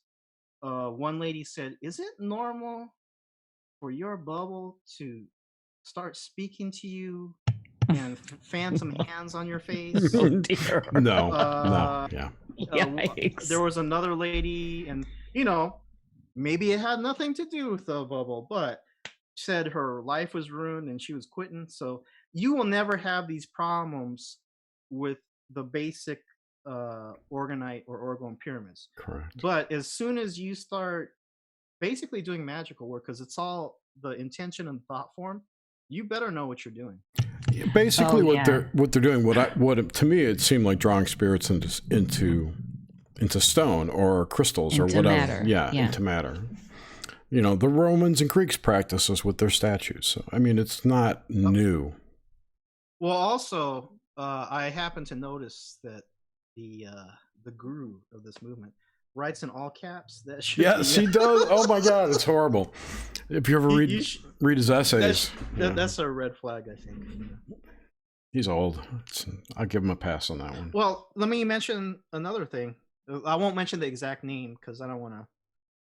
One lady said, "Is it normal for your bubble to start speaking to you and phantom hands on your face?" Oh dear. No. Yeah. Yikes. There was another lady, and you know, maybe it had nothing to do with the bubble, but said her life was ruined and she was quitting. So you will never have these problems with the basic orgonite or orgone pyramids. Correct. But as soon as you start basically doing magical work, because it's all the intention and thought form, you better know what you're doing. Basically, what they're doing, what to me it seemed like drawing spirits into stone or crystals or whatever. Matter. Yeah, into matter. You know, the Romans and Greeks practice this with their statues. So, I mean, it's not new. Well, also, I happen to notice that the guru of this movement writes in all caps. That should yes, he does. Oh my God, it's horrible. If you ever read his essays, that's a red flag, I think. He's old. I'll give him a pass on that one. Well, let me mention another thing. I won't mention the exact name because I don't want to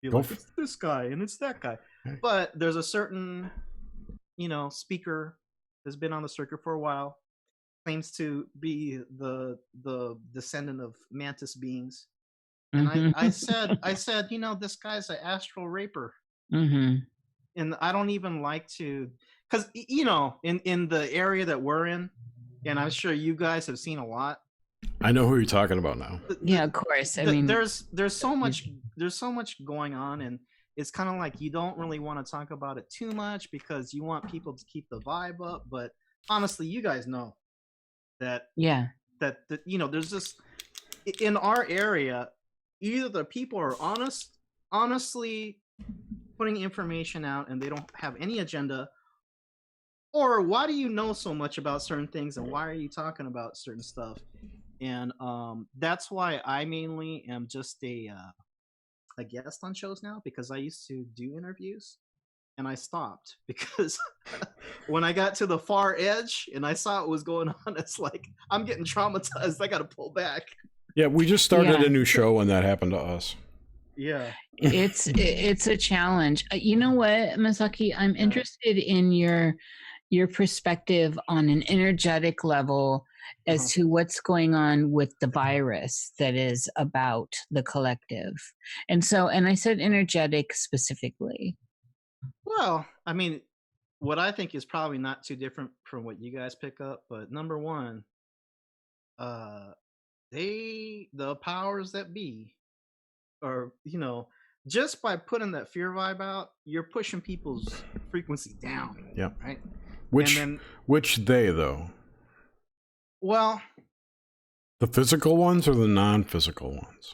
be like, it's this guy and it's that guy. Okay. But there's a certain, speaker has been on the circuit for a while, claims to be the descendant of mantis beings. And I said, this guy's an astral raper. Mm-hmm. And I don't even like to, because, in the area that we're in, and I'm sure you guys have seen a lot. I know who you're talking about now. Yeah, of course. I mean, there's so much going on, and it's kind of like you don't really want to talk about it too much because you want people to keep the vibe up. But honestly, you guys know that there's this in our area. Either the people are honestly putting information out and they don't have any agenda, or why do you know so much about certain things and why are you talking about certain stuff? And that's why I mainly am just a guest on shows now, because I used to do interviews and I stopped because when I got to the far edge and I saw what was going on, it's like I'm getting traumatized. I got to pull back. Yeah, we just started a new show when that happened to us. Yeah. It's a challenge. You know what, Masaki? I'm interested in your perspective on an energetic level as to what's going on with the virus that is about the collective. And I said energetic specifically. Well, I mean, what I think is probably not too different from what you guys pick up, but number one, the powers that be are, just by putting that fear vibe out, you're pushing people's frequency down. Yeah. Right. Which they though? Well, the physical ones or the non-physical ones?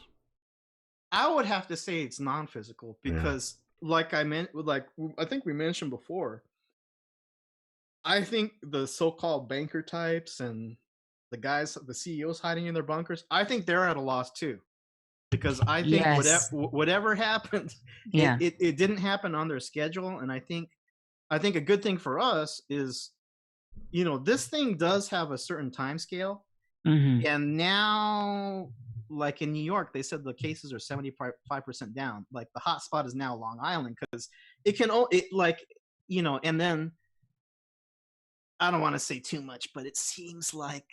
I would have to say it's non-physical because, I think we mentioned before, I think the so-called banker types and the CEOs hiding in their bunkers, I think they're at a loss too, because I think whatever happened, it didn't happen on their schedule. And I think a good thing for us is, this thing does have a certain time scale. Mm-hmm. And now, like in New York, they said the cases are 75% down. Like the hot spot is now Long Island because and then I don't want to say too much, but it seems like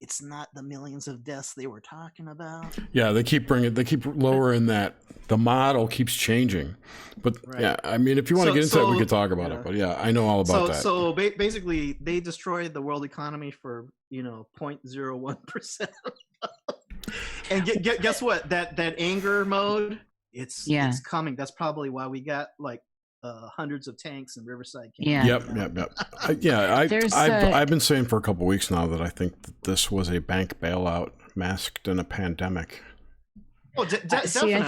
it's not the millions of deaths they were talking about. Yeah, they keep lowering that. The model keeps changing. But yeah, I mean, if you want to get into it, we could talk about it. But yeah, I know all about that. So basically, they destroyed the world economy for 0.01%. And guess what? That anger mode, it's coming. That's probably why we got like hundreds of tanks in Riverside County. Yep. I've been saying for a couple of weeks now that I think that this was a bank bailout masked in a pandemic. Oh, see, I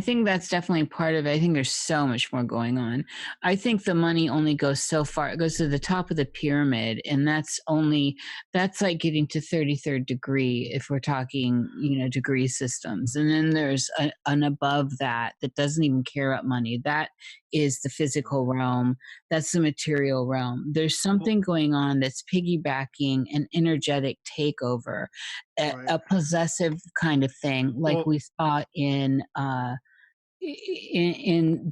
think that's definitely part of it. I think there's so much more going on. I think the money only goes so far. It goes to the top of the pyramid, and that's like getting to 33rd degree if we're talking, degree systems. And then there's an above that doesn't even care about money. That is the physical realm. That's the material realm. There's something going on that's piggybacking an energetic takeover, a possessive kind of thing, like we saw in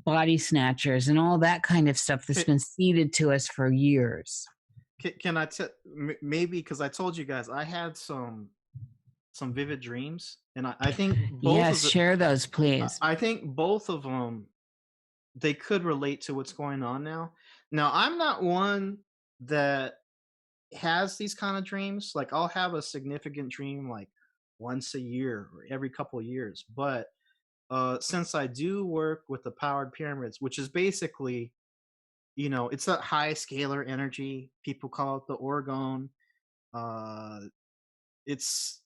Body Snatchers and all that kind of stuff that's been seeded to us for years. Can I tell? Maybe because I told you guys I had some vivid dreams, and I think both share those, please. I think both of them, they could relate to what's going on now. Now, I'm not one that has these kind of dreams. Like, I'll have a significant dream like once a year or every couple of years. But since I do work with the powered pyramids, which is basically, it's that high scalar energy. People call it the orgone. It's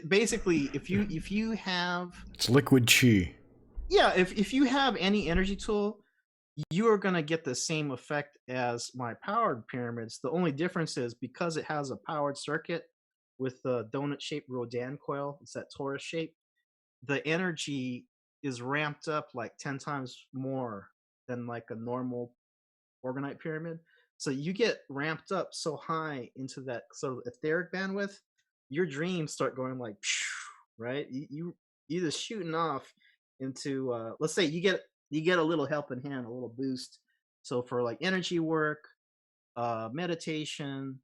basically if you have, it's liquid chi. Yeah, if you have any energy tool, you are going to get the same effect as my powered pyramids. The only difference is because it has a powered circuit with the donut-shaped Rodin coil, it's that torus shape, the energy is ramped up like 10 times more than like a normal orgonite pyramid. So you get ramped up so high into that sort of etheric bandwidth, your dreams start going like, right? You just shooting off into let's say you get a little helping hand, a little boost. So for like energy work, meditation,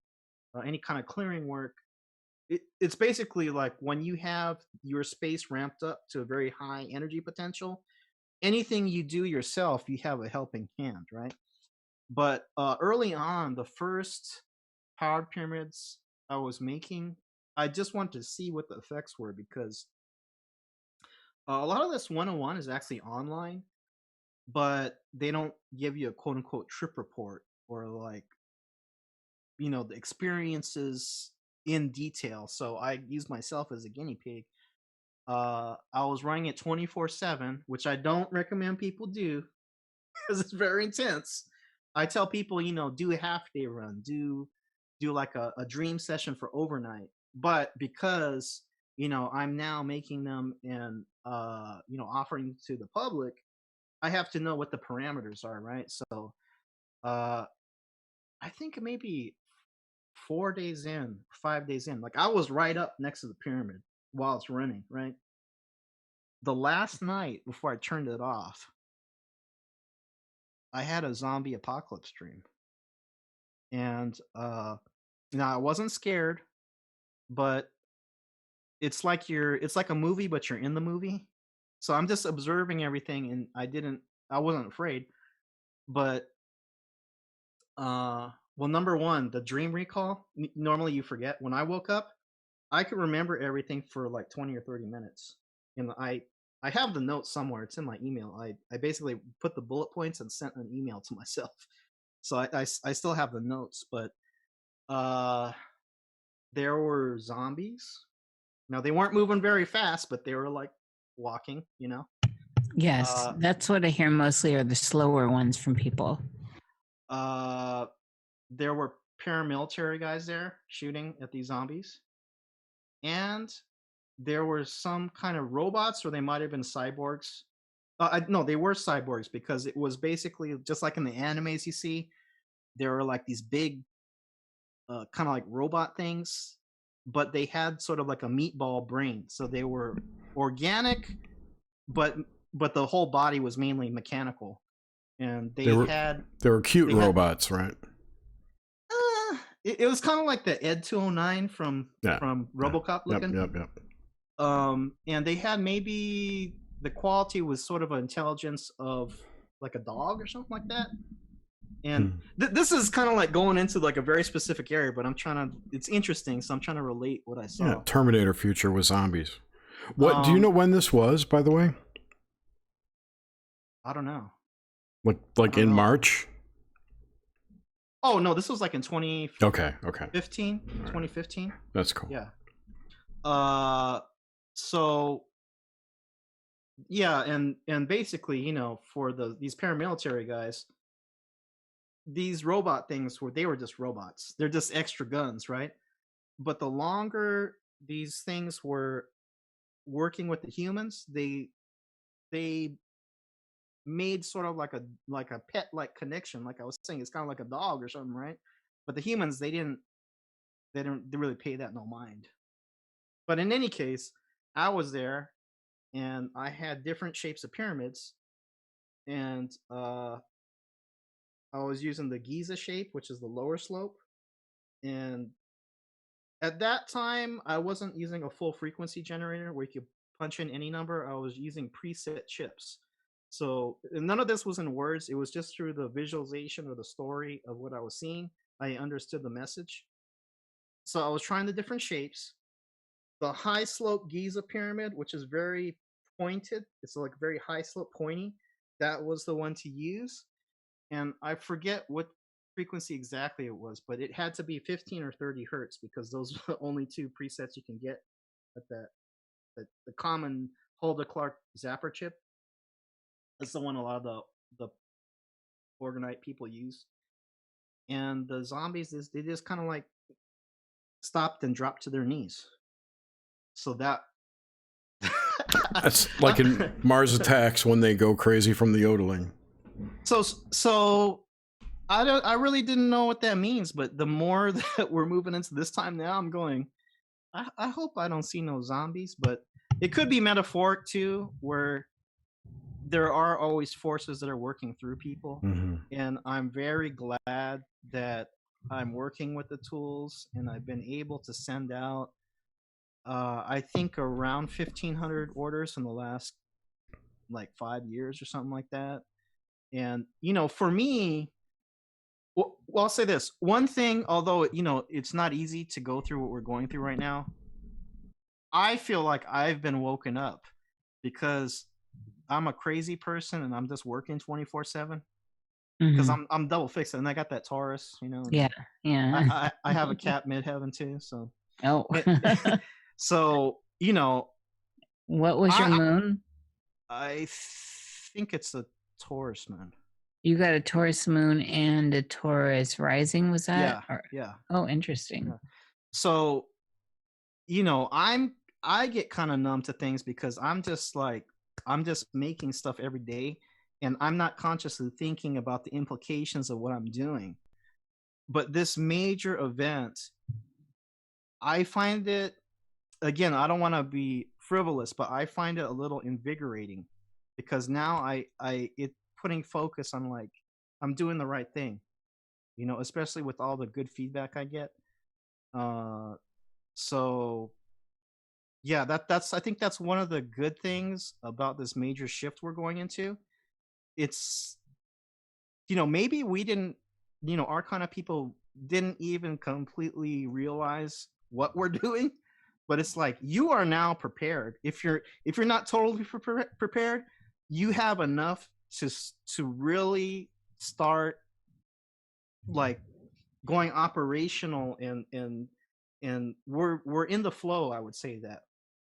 any kind of clearing work, it's basically like when you have your space ramped up to a very high energy potential, anything you do yourself, you have a helping hand, right? But early on, the first powered pyramids I was making, I just wanted to see what the effects were, because a lot of this 101 is actually online, but they don't give you a quote unquote trip report or like, the experiences in detail. So I use myself as a guinea pig. I was running it 24/7, which I don't recommend people do because it's very intense. I tell people, do a half day run, do like a dream session for overnight. But because, I'm now making them and, offering to the public, I have to know what the parameters are, right? So I think maybe 4 days in, 5 days in, like I was right up next to the pyramid while it's running, right? The last night before I turned it off, I had a zombie apocalypse dream. And now I wasn't scared, but it's like a movie, but you're in the movie. So I'm just observing everything, and I wasn't afraid. But well, number one, the dream recall, normally you forget. When I woke up, I could remember everything for like 20 or 30 minutes. And I have the notes somewhere. It's in my email. I basically put the bullet points and sent an email to myself. So I still have the notes, but there were zombies. Now, they weren't moving very fast, but they were like walking, Yes, that's what I hear mostly are the slower ones from people. There were paramilitary guys there shooting at these zombies. And there were some kind of robots, or they might have been cyborgs. No, they were cyborgs, because it was basically just like in the animes you see. There were like these big kind of like robot things, but they had sort of like a meatball brain. So they were organic, but the whole body was mainly mechanical. And they were cute robots, right? It was kind of like the Ed 209 from RoboCop looking. Yep. And they had, maybe the quality was sort of an intelligence of like a dog or something like that. And this is kind of like going into like a very specific area, but it's interesting, so I'm trying to relate what I saw. Yeah, Terminator future with zombies. What do you know when this was, by the way? I don't know. Like in March? Oh no, this was like in 2015. Okay. 2015. That's cool. Yeah. So yeah, and basically, you know, for these paramilitary guys, these robot things they were just robots. They're just extra guns, right? But the longer these things were working with the humans, they made sort of like a pet like connection. Like I was saying, it's kind of like a dog or something, right? But the humans, they didn't really pay that no mind. But in any case, I was there, and I had different shapes of pyramids, and I was using the Giza shape, which is the lower slope. And at that time, I wasn't using a full frequency generator where you could punch in any number. I was using preset chips. So none of this was in words. It was just through the visualization or the story of what I was seeing. I understood the message. So I was trying the different shapes. The high slope Giza pyramid, which is very pointed, it's like very high slope, pointy. That was the one to use. And I forget what frequency exactly it was, but it had to be 15 or 30 hertz because those are the only two presets you can get at the common Hulda Clark zapper chip. That's the one a lot of the Organite people use. And the zombies, they just kind of like stopped and dropped to their knees. So that's like in Mars Attacks when they go crazy from the yodeling. So I really didn't know what that means, but the more that we're moving into this time now, I'm going, I hope I don't see no zombies, but it could be metaphoric too, where there are always forces that are working through people. And I'm very glad that I'm working with the tools, and I've been able to send out I think around 1,500 orders in the last like 5 years or something like that. And you know, for me, well, I'll say this one thing, although you know it's not easy to go through what we're going through right now, I feel like I've been woken up because I'm a crazy person and I'm just working 24/7 because I'm double fixed, and I got that Taurus, you know. Yeah. I have a cat midheaven too, so. Oh. So you know, what was your moon? I think it's a Taurus moon. You got a Taurus moon and a Taurus rising, was that? Yeah. Oh, interesting. Yeah. So, you know, I get kind of numb to things because I'm just making stuff every day, and I'm not consciously thinking about the implications of what I'm doing. But this major event, I find it, again, I don't want to be frivolous, but I find it a little invigorating because now it's putting focus on like I'm doing the right thing, you know, especially with all the good feedback I get. So yeah, that's I think that's one of the good things about this major shift we're going into. It's, you know, maybe we didn't, you know, our kind of people didn't even completely realize what we're doing, but it's like you are now prepared. If you're not totally prepared, you have enough to really start like going operational, and we're in the flow. I would say that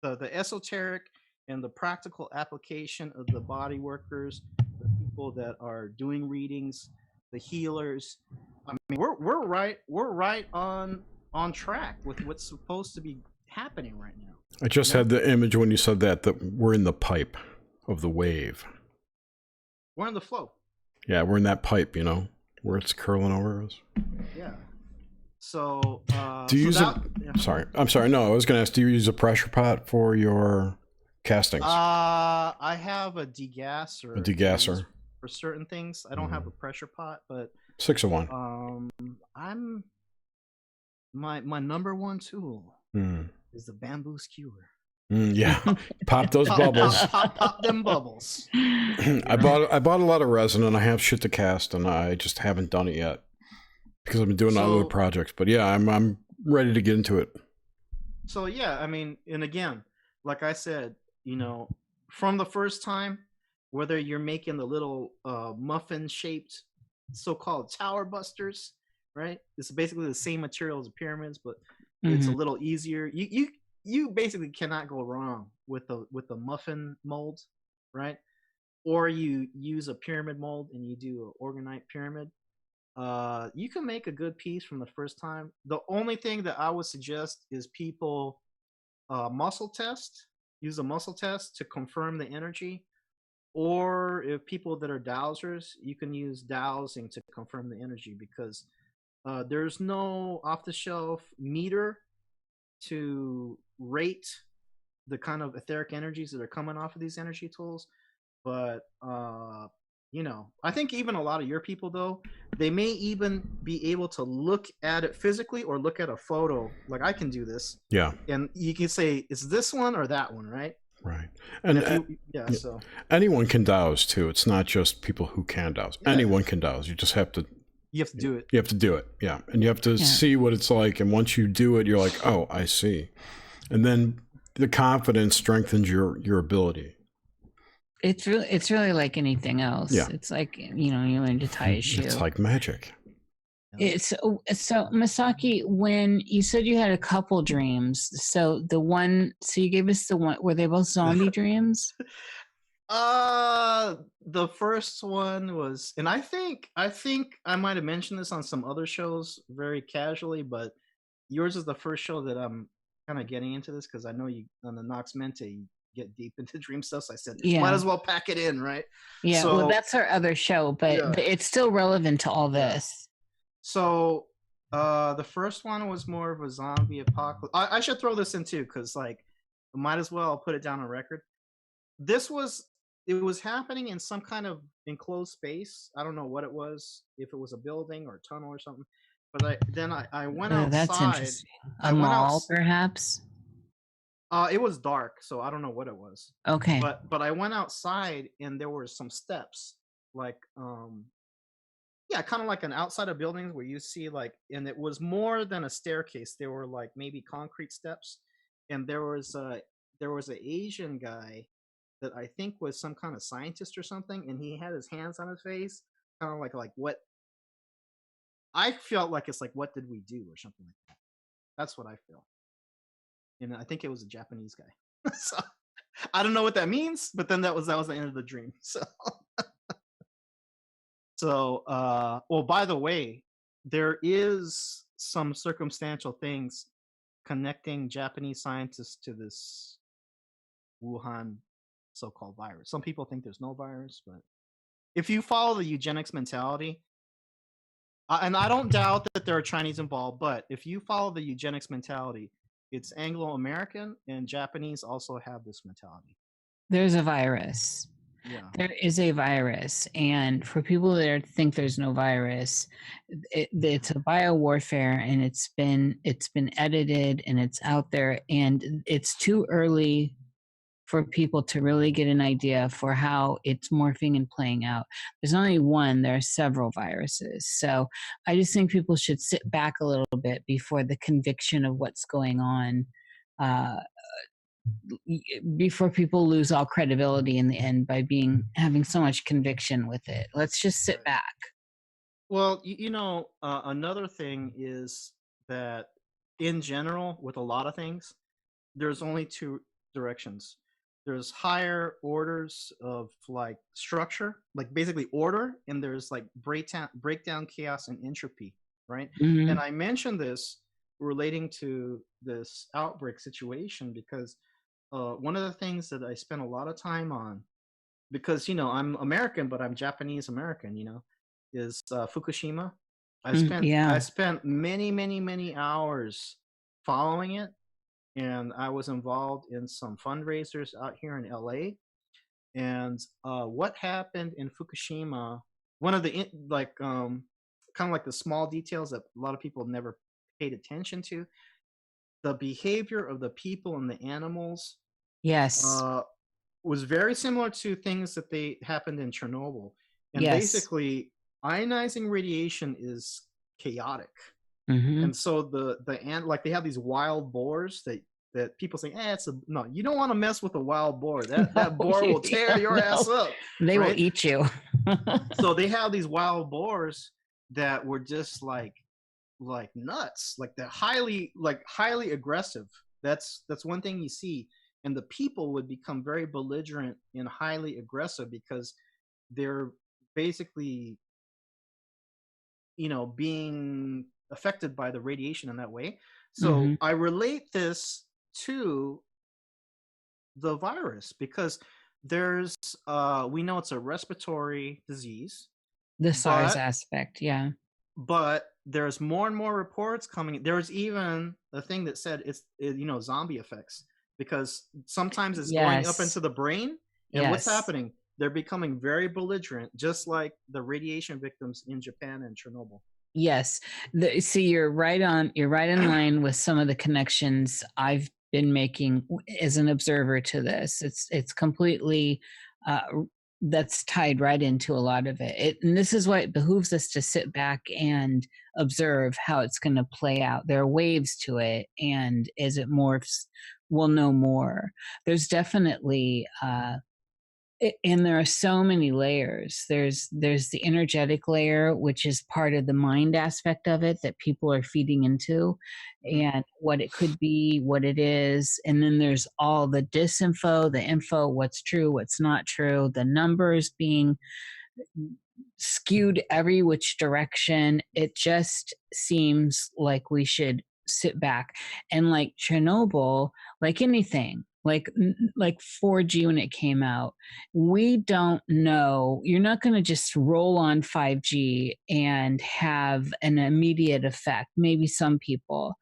the esoteric and the practical application of the body workers, the people that are doing readings, the healers. I mean, we're right on track with what's supposed to be happening right now. I just had the image when you said that we're in the pipe of the wave. We're in the flow. Yeah, we're in that pipe, you know, where it's curling over us. Yeah. So, do you use Sorry, I'm sorry. No, I was going to ask, do you use a pressure pot for your castings? I have a degasser. A degasser. For certain things. I don't have a pressure pot, but 6 of 1. I'm my number one tool is the bamboo skewer. Yeah, pop those bubbles. Pop them bubbles. I bought a lot of resin, and I have shit to cast, and I just haven't done it yet because I've been doing other projects. But yeah, I'm ready to get into it. So yeah, I mean, and again, like I said, from the first time, whether you're making the little muffin-shaped so-called tower busters, right? It's basically the same material as the pyramids, but it's a little easier. You basically cannot go wrong with the muffin mold, right? Or you use a pyramid mold and you do an orgonite pyramid. You can make a good piece from the first time. The only thing that I would suggest is people use a muscle test to confirm the energy. Or if people that are dowsers, you can use dowsing to confirm the energy, because there's no off-the-shelf meter to rate the kind of etheric energies that are coming off of these energy tools. But I think even a lot of your people, though, they may even be able to look at it physically or look at a photo. Like I can do this. Yeah. And you can say, is this one or that one, right? Right. And so anyone can douse too. It's not just people who can douse. Yeah. Anyone can douse. You just have to. You have to do it. You have to do it. Yeah. And you have to see what it's like. And once you do it, you're like, oh, I see. And then the confidence strengthens your ability. It's really like anything else. Yeah. It's like, you learn to tie a shoe. It's like magic. It's so Masaki, when you said you had a couple dreams, so you gave us the one, were they both zombie dreams? The first one was, and I think I might have mentioned this on some other shows very casually, but yours is the first show that I'm kind of getting into this, because I know you on the Nox Mente you get deep into dream stuff, so I said might as well pack it in, right? Yeah, so, well, that's our other show, but it's still relevant to all this. So the first one was more of a zombie apocalypse. I should throw this in too, because like I might as well put it down on record. It was happening in some kind of enclosed space. I don't know what it was, if it was a building or a tunnel or something. But I went outside. That's interesting. A mall, perhaps? It was dark, so I don't know what it was. Okay. But I went outside and there were some steps, like kind of like an outside of buildings where you see like, and it was more than a staircase. There were like maybe concrete steps, and there was an Asian guy that I think was some kind of scientist or something, and he had his hands on his face, kind of like what I felt like. It's like, what did we do, or something like that. That's what I feel. And I think it was a Japanese guy. So I don't know what that means, but then that was the end of the dream. So well, by the way, there is some circumstantial things connecting Japanese scientists to this Wuhan so-called virus. Some people think there's no virus, but if you follow the eugenics mentality, and I don't doubt that there are Chinese involved, but if you follow the eugenics mentality, it's Anglo-American, and Japanese also have this mentality. There's a virus. Yeah. There is a virus, and for people that think there's no virus, it's a biowarfare, and it's been edited, and it's out there, and it's too early for people to really get an idea for how it's morphing and playing out. There's only one, there are several viruses. So I just think people should sit back a little bit before the conviction of what's going on, before people lose all credibility in the end by having so much conviction with it. Let's just sit back. Well, another thing is that in general, with a lot of things, there's only two directions. There's higher orders of like structure, like basically order, and there's like breakdown, chaos, and entropy, right? Mm-hmm. And I mentioned this relating to this outbreak situation because one of the things that I spent a lot of time on, because I'm American, but I'm Japanese American, is Fukushima. I spent many hours following it. And I was involved in some fundraisers out here in LA. And what happened in Fukushima, one of the kind of like the small details that a lot of people have never paid attention to, the behavior of the people and the animals Yes. Was very similar to things that they happened in Chernobyl. And Yes. basically, ionizing radiation is chaotic. Mm-hmm. And so like they have these wild boars that people say, no, you don't want to mess with a wild boar. That No, boar will tear your ass up, they will right? eat you. So they have these wild boars that were just like nuts, like they're highly aggressive. That's one thing you see, and the people would become very belligerent and highly aggressive because they're basically being affected by the radiation in that way. So Mm-hmm. I relate this to the virus because there's we know it's a respiratory disease, The SARS but aspect, yeah. there's more and more reports coming. There's even a thing that said zombie effects, because sometimes it's going up Yes. into the brain, and what's Yes. happening, they're becoming very belligerent, just like the radiation victims in Japan and Chernobyl. Yes. See, you're right in line with some of the connections I've been making as an observer to this. It's completely that's tied right into a lot of it. And this is why it behooves us to sit back and observe how it's going to play out. There are waves to it, and as it morphs, we'll know more. There's definitely and there are so many layers. There's the energetic layer, which is part of the mind aspect of it that people are feeding into, and what it could be, what it is. And then there's all the disinfo, the info, what's true, what's not true, the numbers being skewed every which direction. It just seems like we should sit back, and like Chernobyl, like anything, like 4G when it came out, we don't know. You're not going to just roll on 5G and have an immediate effect. Maybe some people.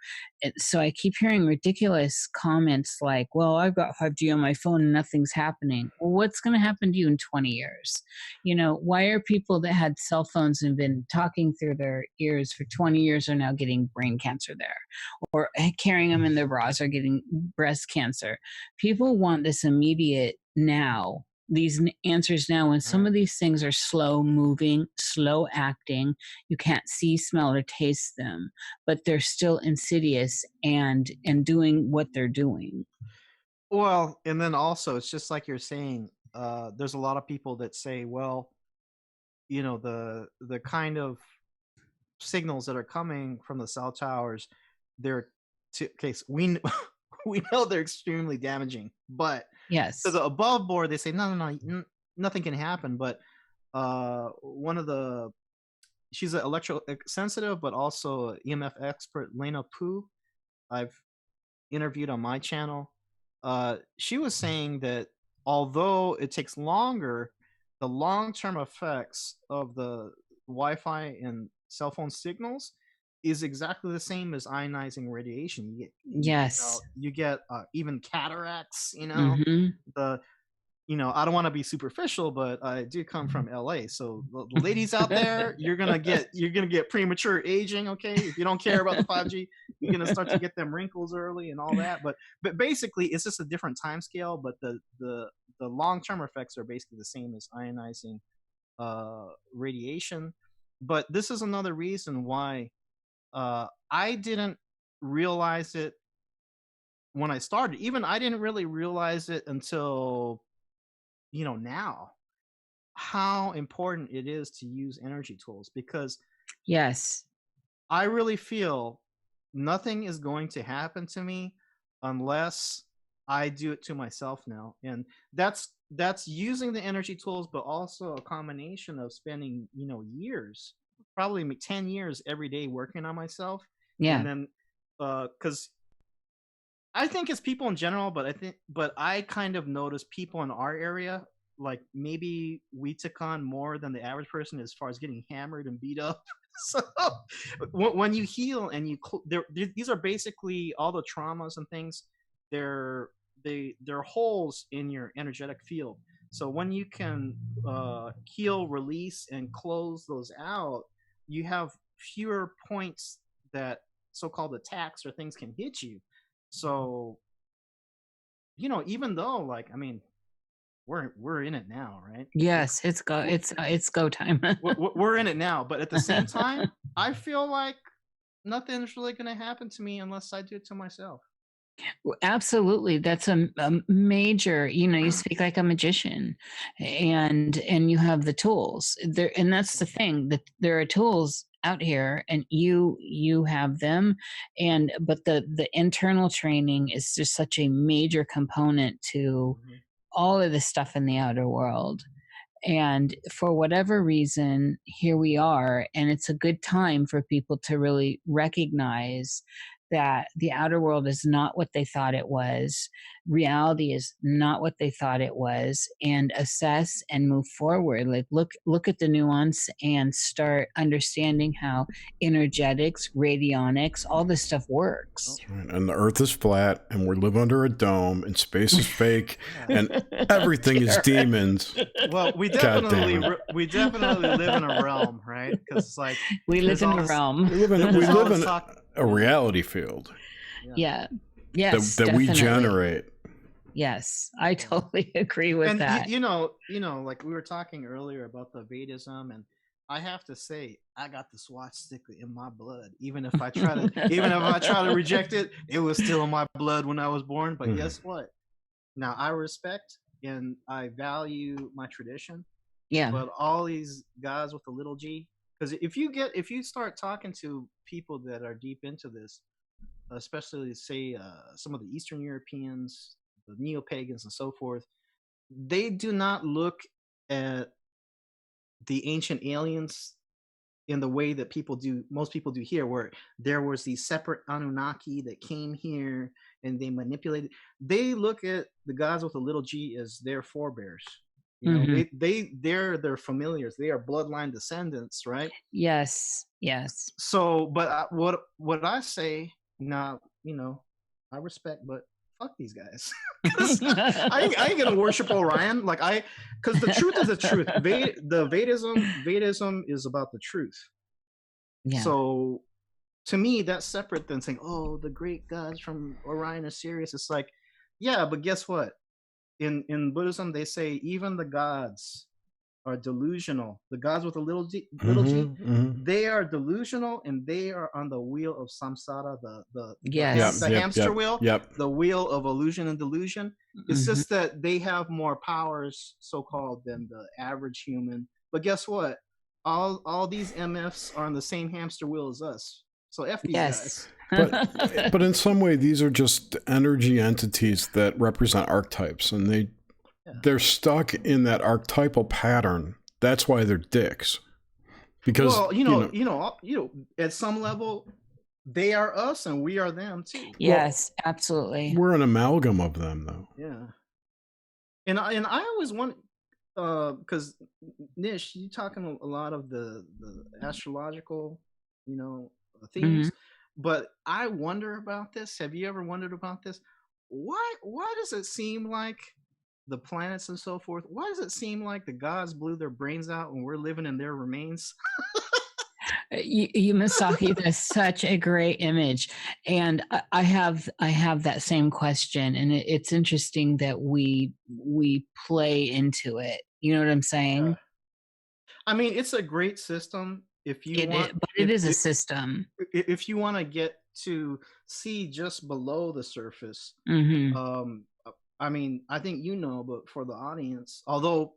So I keep hearing ridiculous comments like, well, I've got 5G on my phone and nothing's happening. Well, what's going to happen to you in 20 years? Why are people that had cell phones and been talking through their ears for 20 years are now getting brain cancer there, or carrying them in their bras are getting breast cancer? People want this immediate now, these answers now, when some of these things are slow moving, slow acting. You can't see, smell, or taste them, but they're still insidious and doing what they're doing. Well, and then also it's just like you're saying, there's a lot of people that say, well, the kind of signals that are coming from the cell towers, they're we we know they're extremely damaging, but Yes. to the above board they say no, nothing can happen. But one of the she's an electro sensitive but also EMF expert, Lena Poo, I've interviewed on my channel. She was saying that although it takes longer, the long-term effects of the Wi-Fi and cell phone signals is exactly the same as ionizing radiation. Yes. You get even cataracts. Mm-hmm. I don't want to be superficial, but I do come from LA. So the ladies out there, you're gonna get premature aging. Okay, if you don't care about the 5G, you're gonna start to get them wrinkles early and all that. But basically, it's just a different time scale. But the long term effects are basically the same as ionizing radiation. But this is another reason why I didn't realize it when I started. Even I didn't really realize it until now, how important it is to use energy tools, because Yes. I really feel nothing is going to happen to me unless I do it to myself now. And that's using the energy tools, but also a combination of spending years, probably 10 years every day working on myself. Yeah. And then because I think it's people in general, but I kind of notice people in our area, like maybe we took on more than the average person as far as getting hammered and beat up. So when you heal and these are basically all the traumas and things. They're holes in your energetic field. So when you can heal, release, and close those out, you have fewer points that so-called attacks or things can hit you. So even though, like, I mean, we're in it now, right? Yes, it's go time. We're in it now, but at the same time, I feel like nothing's really going to happen to me unless I do it to myself. Absolutely, that's a major. You speak like a magician, and you have the tools there, and that's the thing, that there are tools out here, and you have them, but the internal training is just such a major component to all of the stuff in the outer world. And for whatever reason, here we are, and it's a good time for people to really recognize that the outer world is not what they thought it was. Reality is not what they thought it was, and assess and move forward. Like look at the nuance and start understanding how energetics, radionics, all this stuff works. Right. And the earth is flat, and we live under a dome, and space is fake, and everything is demons. Well, we definitely live in a realm, right? Because it's like we live in a realm. We live in a reality field. Yeah. Yes. That we generate. Yes, I totally agree with that. Like we were talking earlier about the Vedism, and I have to say, I got the swastika in my blood. Even if I try to reject it, it was still in my blood when I was born. But guess what? Now I respect and I value my tradition. Yeah. But all these guys with the little G, because if you start talking to people that are deep into this, especially say some of the Eastern Europeans, the neo-pagans and so forth, they do not look at the ancient aliens in the way that most people do here, where there was these separate Anunnaki that came here and they manipulated. They look at the gods with a little G as their forebears. They're their familiars. They are bloodline descendants, right? Yes. So, but what I say now, I respect, but fuck these guys. I ain't gonna worship Orion, because the truth is the truth. The Vedism is about the truth. Yeah. So to me, that's separate than saying, oh, the great gods from Orion are serious. It's like, yeah, but guess what? In Buddhism, they say even the gods are delusional. The gods with a little g, they are delusional, and they are on the wheel of samsara, the hamster wheel, the wheel of illusion and delusion. It's just that they have more powers, so-called, than the average human. But guess what? All these MFs are on the same hamster wheel as us. So F these guys. But in some way, these are just energy entities that represent archetypes, and they're stuck in that archetypal pattern. That's why they're dicks. Because at some level, they are us and we are them too. Yes, absolutely. We're an amalgam of them, though. Yeah. And I always want, because Niish, you talking a lot of the astrological, themes, but I wonder about this. Have you ever wondered about this? Why does it seem like the planets and so forth, why does it seem like the gods blew their brains out and we're living in their remains? You Masaki, that's such a great image, and I have that same question, and it's interesting that we play into it. You know what I'm saying? I mean, it's a great system if you want, but it is a system. If you want to get to see just below the surface. I mean, I think but for the audience, although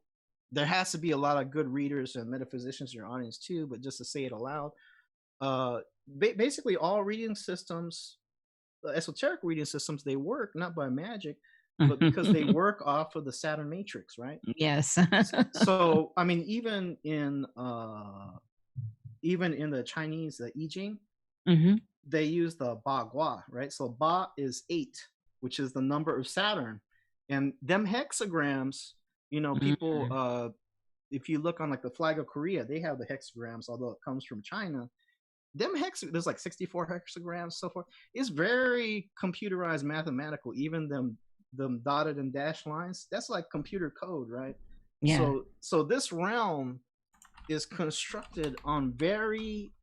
there has to be a lot of good readers and metaphysicians in your audience too, but just to say it aloud, basically all reading systems, esoteric reading systems, they work not by magic, but because they work off of the Saturn matrix, right? Yes. So, I mean, even in the Chinese, the I Ching, they use the Ba Gua, right? So Ba is 8, which is the number of Saturn. And them hexagrams, people, if you look on like the flag of Korea, they have the hexagrams, although it comes from China. There's like 64 hexagrams, so forth. It's very computerized, mathematical. Even them dotted and dashed lines, that's like computer code, right? Yeah. So this realm is constructed on very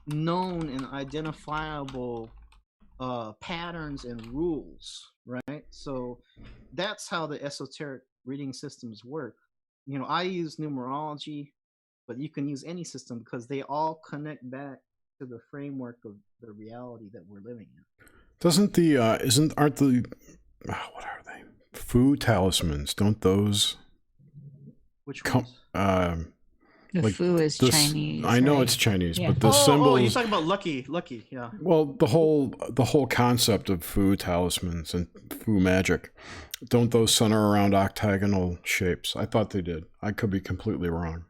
known and identifiable patterns and rules, right? So that's how the esoteric reading systems work. I use numerology, but you can use any system because they all connect back to the framework of the reality that we're living in. Doesn't the aren't the what are they? Fu talismans? Don't those? Which ones? The like Fu is Chinese. I know right? it's Chinese, Yeah. but the symbol. Oh, you're talking about lucky, yeah. Well, the whole concept of Fu talismans and Fu magic, don't those center around octagonal shapes? I thought they did. I could be completely wrong.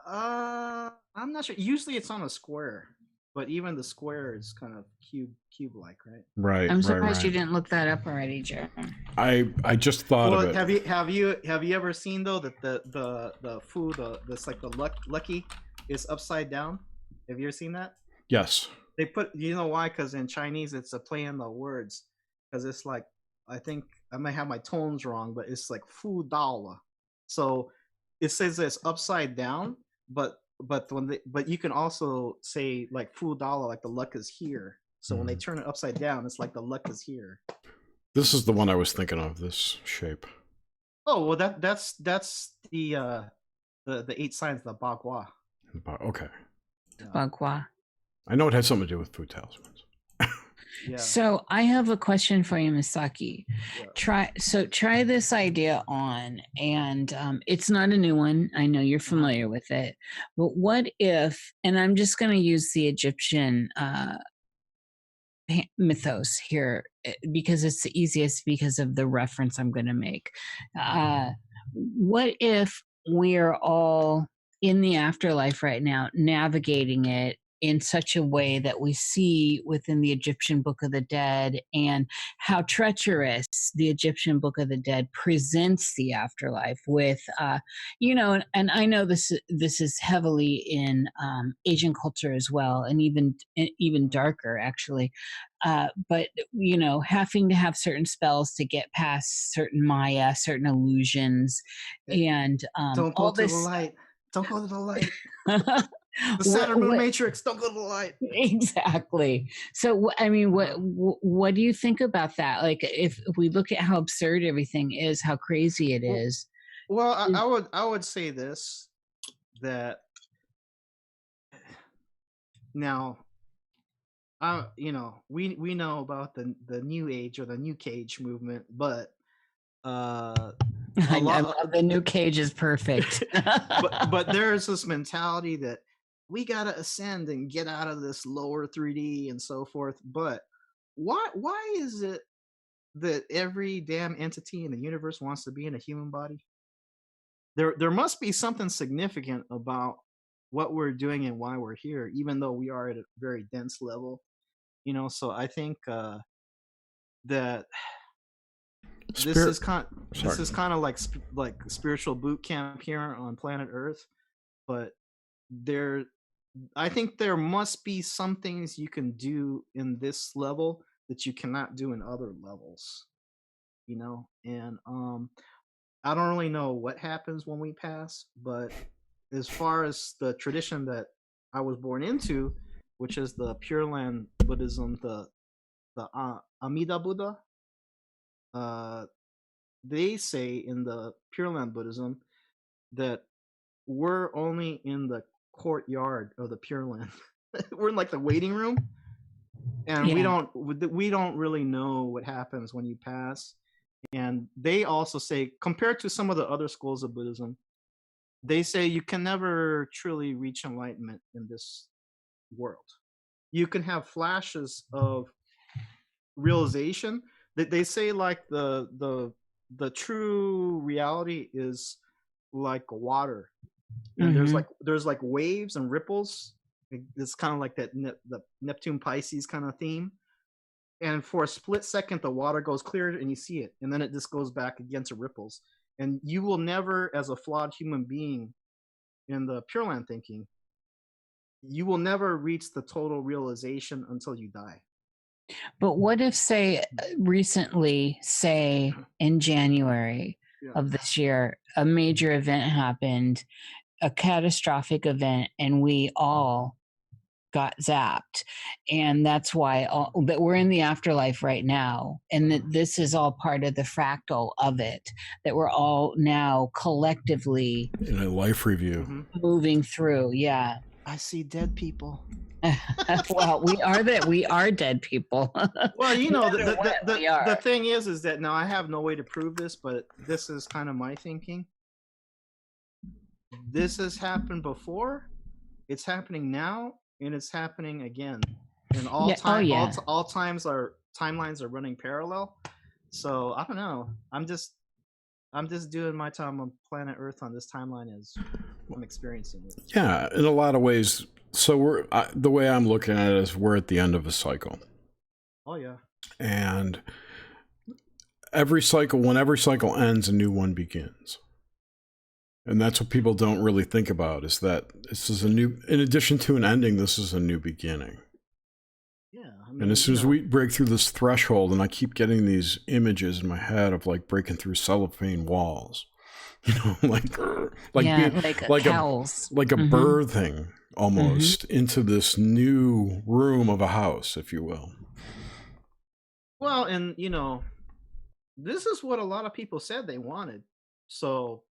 I'm not sure. Usually it's on a square, but even the square is kind of cube-like, right? Right. I'm surprised right. you didn't look that up already, Jerry. I just thought of it. Have you ever seen though that the Fu that's like the lucky is upside down? Have you ever seen that? Yes. They put, you know why? Because in Chinese it's a play on the words. Because it's like, I think I might have my tones wrong, but it's like Fu Dao. So it says it's upside down, but you can also say like Fu Dao, like the luck is here. So when they turn it upside down, it's like the luck is here. This is the one I was thinking of. This shape. Oh well, that's the 8 signs, the Bagua. Okay. Bagua. I know it had something to do with Fu talismans. Yeah. So I have a question for you, Masaki. Yeah. Try this idea on, and it's not a new one. I know you're familiar with it, but what if? And I'm just going to use the Egyptian mythos here because it's the easiest because of the reference I'm going to make. What if we're all in the afterlife right now, navigating it in such a way that we see within the Egyptian Book of the Dead, and how treacherous the Egyptian Book of the Dead presents the afterlife with, and I know this is heavily in Asian culture as well, and even darker actually. But having to have certain spells to get past certain Maya, certain illusions, and don't go all to this. The light. Don't go to the light. The Saturn Moon Matrix. Don't go to the light. Exactly. So, I mean, what do you think about that? Like, if we look at how absurd everything is, how crazy it is. Well, I would say this, that now, we know about the New Age or the New Cage movement, but I love the New Cage is perfect. but there's this mentality that we gotta ascend and get out of this lower 3D and so forth. But why is it that every damn entity in the universe wants to be in a human body? There must be something significant about what we're doing and why we're here, even though we are at a very dense level. So I think that this is kind of like spiritual boot camp here on planet Earth, but I think there must be some things you can do in this level that you cannot do in other levels, and I don't really know what happens when we pass, but as far as the tradition that I was born into, which is the Pure Land Buddhism, the Amida Buddha, they say in the Pure Land Buddhism that we're only in the courtyard of the Pure Land. We're in like the waiting room, and we don't really know what happens when you pass. And they also say, compared to some of the other schools of Buddhism, they say you can never truly reach enlightenment in this world. You can have flashes of realization. That they say like the true reality is like water, and there's like waves and ripples. It's kind of like that the Neptune Pisces kind of theme. And for a split second, the water goes clear and you see it, and then it just goes back again to ripples. And you will never, as a flawed human being in the Pure Land thinking, you will never reach the total realization until you die. But what if, say, recently, say in January of this year, a major event happened, a catastrophic event, and we all got zapped, and that's why but we're in the afterlife right now, and that this is all part of the fractal of it, that we're all now collectively in a life review moving through. Yeah. I see dead people. Well, we are dead people. Well, you know, We are. the thing is that now I have no way to prove this, but this is kind of my thinking. This has happened before, it's happening now, and it's happening again. And all timelines are running parallel. So I don't know. I'm just doing my time on planet Earth on this timeline as I'm experiencing it. Yeah, in a lot of ways. So the way I'm looking at it is we're at the end of a cycle. Oh yeah. And when every cycle ends, a new one begins. And that's what people don't really think about, is that this is in addition to an ending, this is a new beginning. Yeah. And as soon as we break through this threshold, and I keep getting these images in my head of like breaking through cellophane walls, you know, like cows. Like a birthing almost into this new room of a house, if you will. Well, and you know, this is what a lot of people said they wanted. So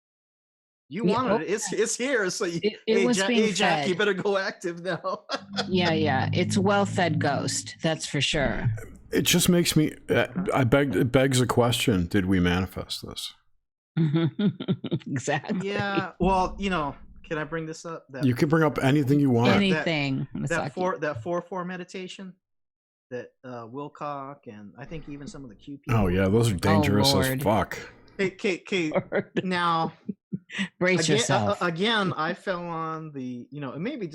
you wanted it. It's here. So Jack, you better go active now. Yeah. It's a well-fed ghost. That's for sure. It just makes me, it begs a question. Did we manifest this? Exactly. Yeah. Well, you know, can I bring this up? You can bring up anything you want. Anything. That 4-4 meditation that Wilcock and I think even some of the Q people. Oh yeah, those are dangerous as fuck. Okay. Now, brace yourself. Again, I fell on the, you know, maybe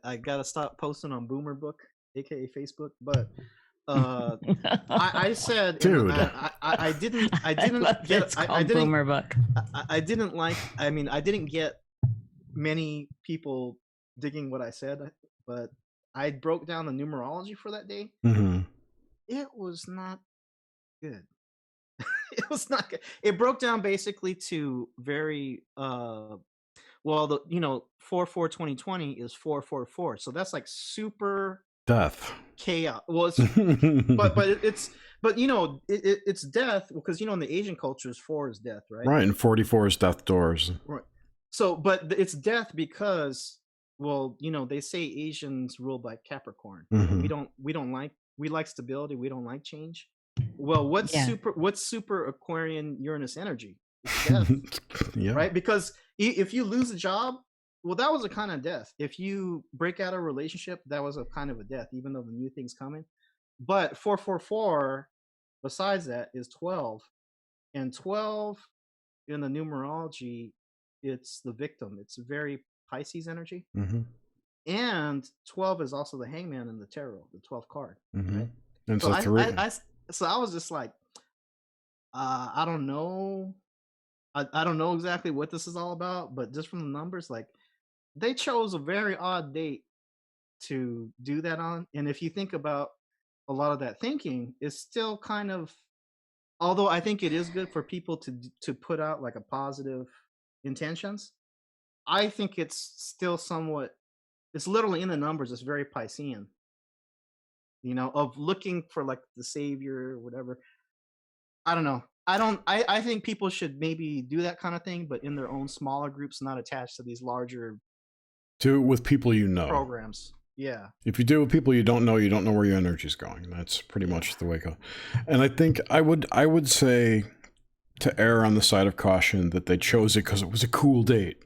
I gotta stop posting on Boomer Book, aka Facebook, but I said, dude, I didn't get. I didn't. Boomer Book. I didn't like. I mean, I didn't get many people digging what I said, but I broke down the numerology for that day. It was not good. It was not good. It broke down basically to very well, the 4/4/2020 is 4/4/4, so that's like super death chaos. Well, it's, but you know, it's death because you know in the Asian cultures 4 is death, right? Right, and 44 is death doors. Right. So, but it's death because, well, you know, they say Asians ruled by Capricorn. We like stability. We don't like change. Well, what's super Aquarian Uranus energy? It's death, right? Because if you lose a job, well, that was a kind of death. If you break out a relationship, that was a kind of a death, even though the new thing's coming. But 4/4/4, besides that, is 12, and 12 in the numerology, it's the victim. It's very Pisces energy, and 12 is also the Hangman in the tarot, the 12th card. Right? And so I was just like, I don't know. I don't know exactly what this is all about, but just from the numbers, like they chose a very odd date to do that on. And if you think about a lot of that thinking, it's still kind of, although I think it is good for people to put out like a positive intentions, I think it's still somewhat, it's literally in the numbers, it's very Piscean, you know, of looking for like the savior or whatever. I don't know. I think people should maybe do that kind of thing, but in their own smaller groups, not attached to these larger. Do it with people you know. Programs. Yeah. If you do it with people you don't know where your energy is going. That's pretty much the way it goes. And I think I would say to err on the side of caution that they chose it because it was a cool date.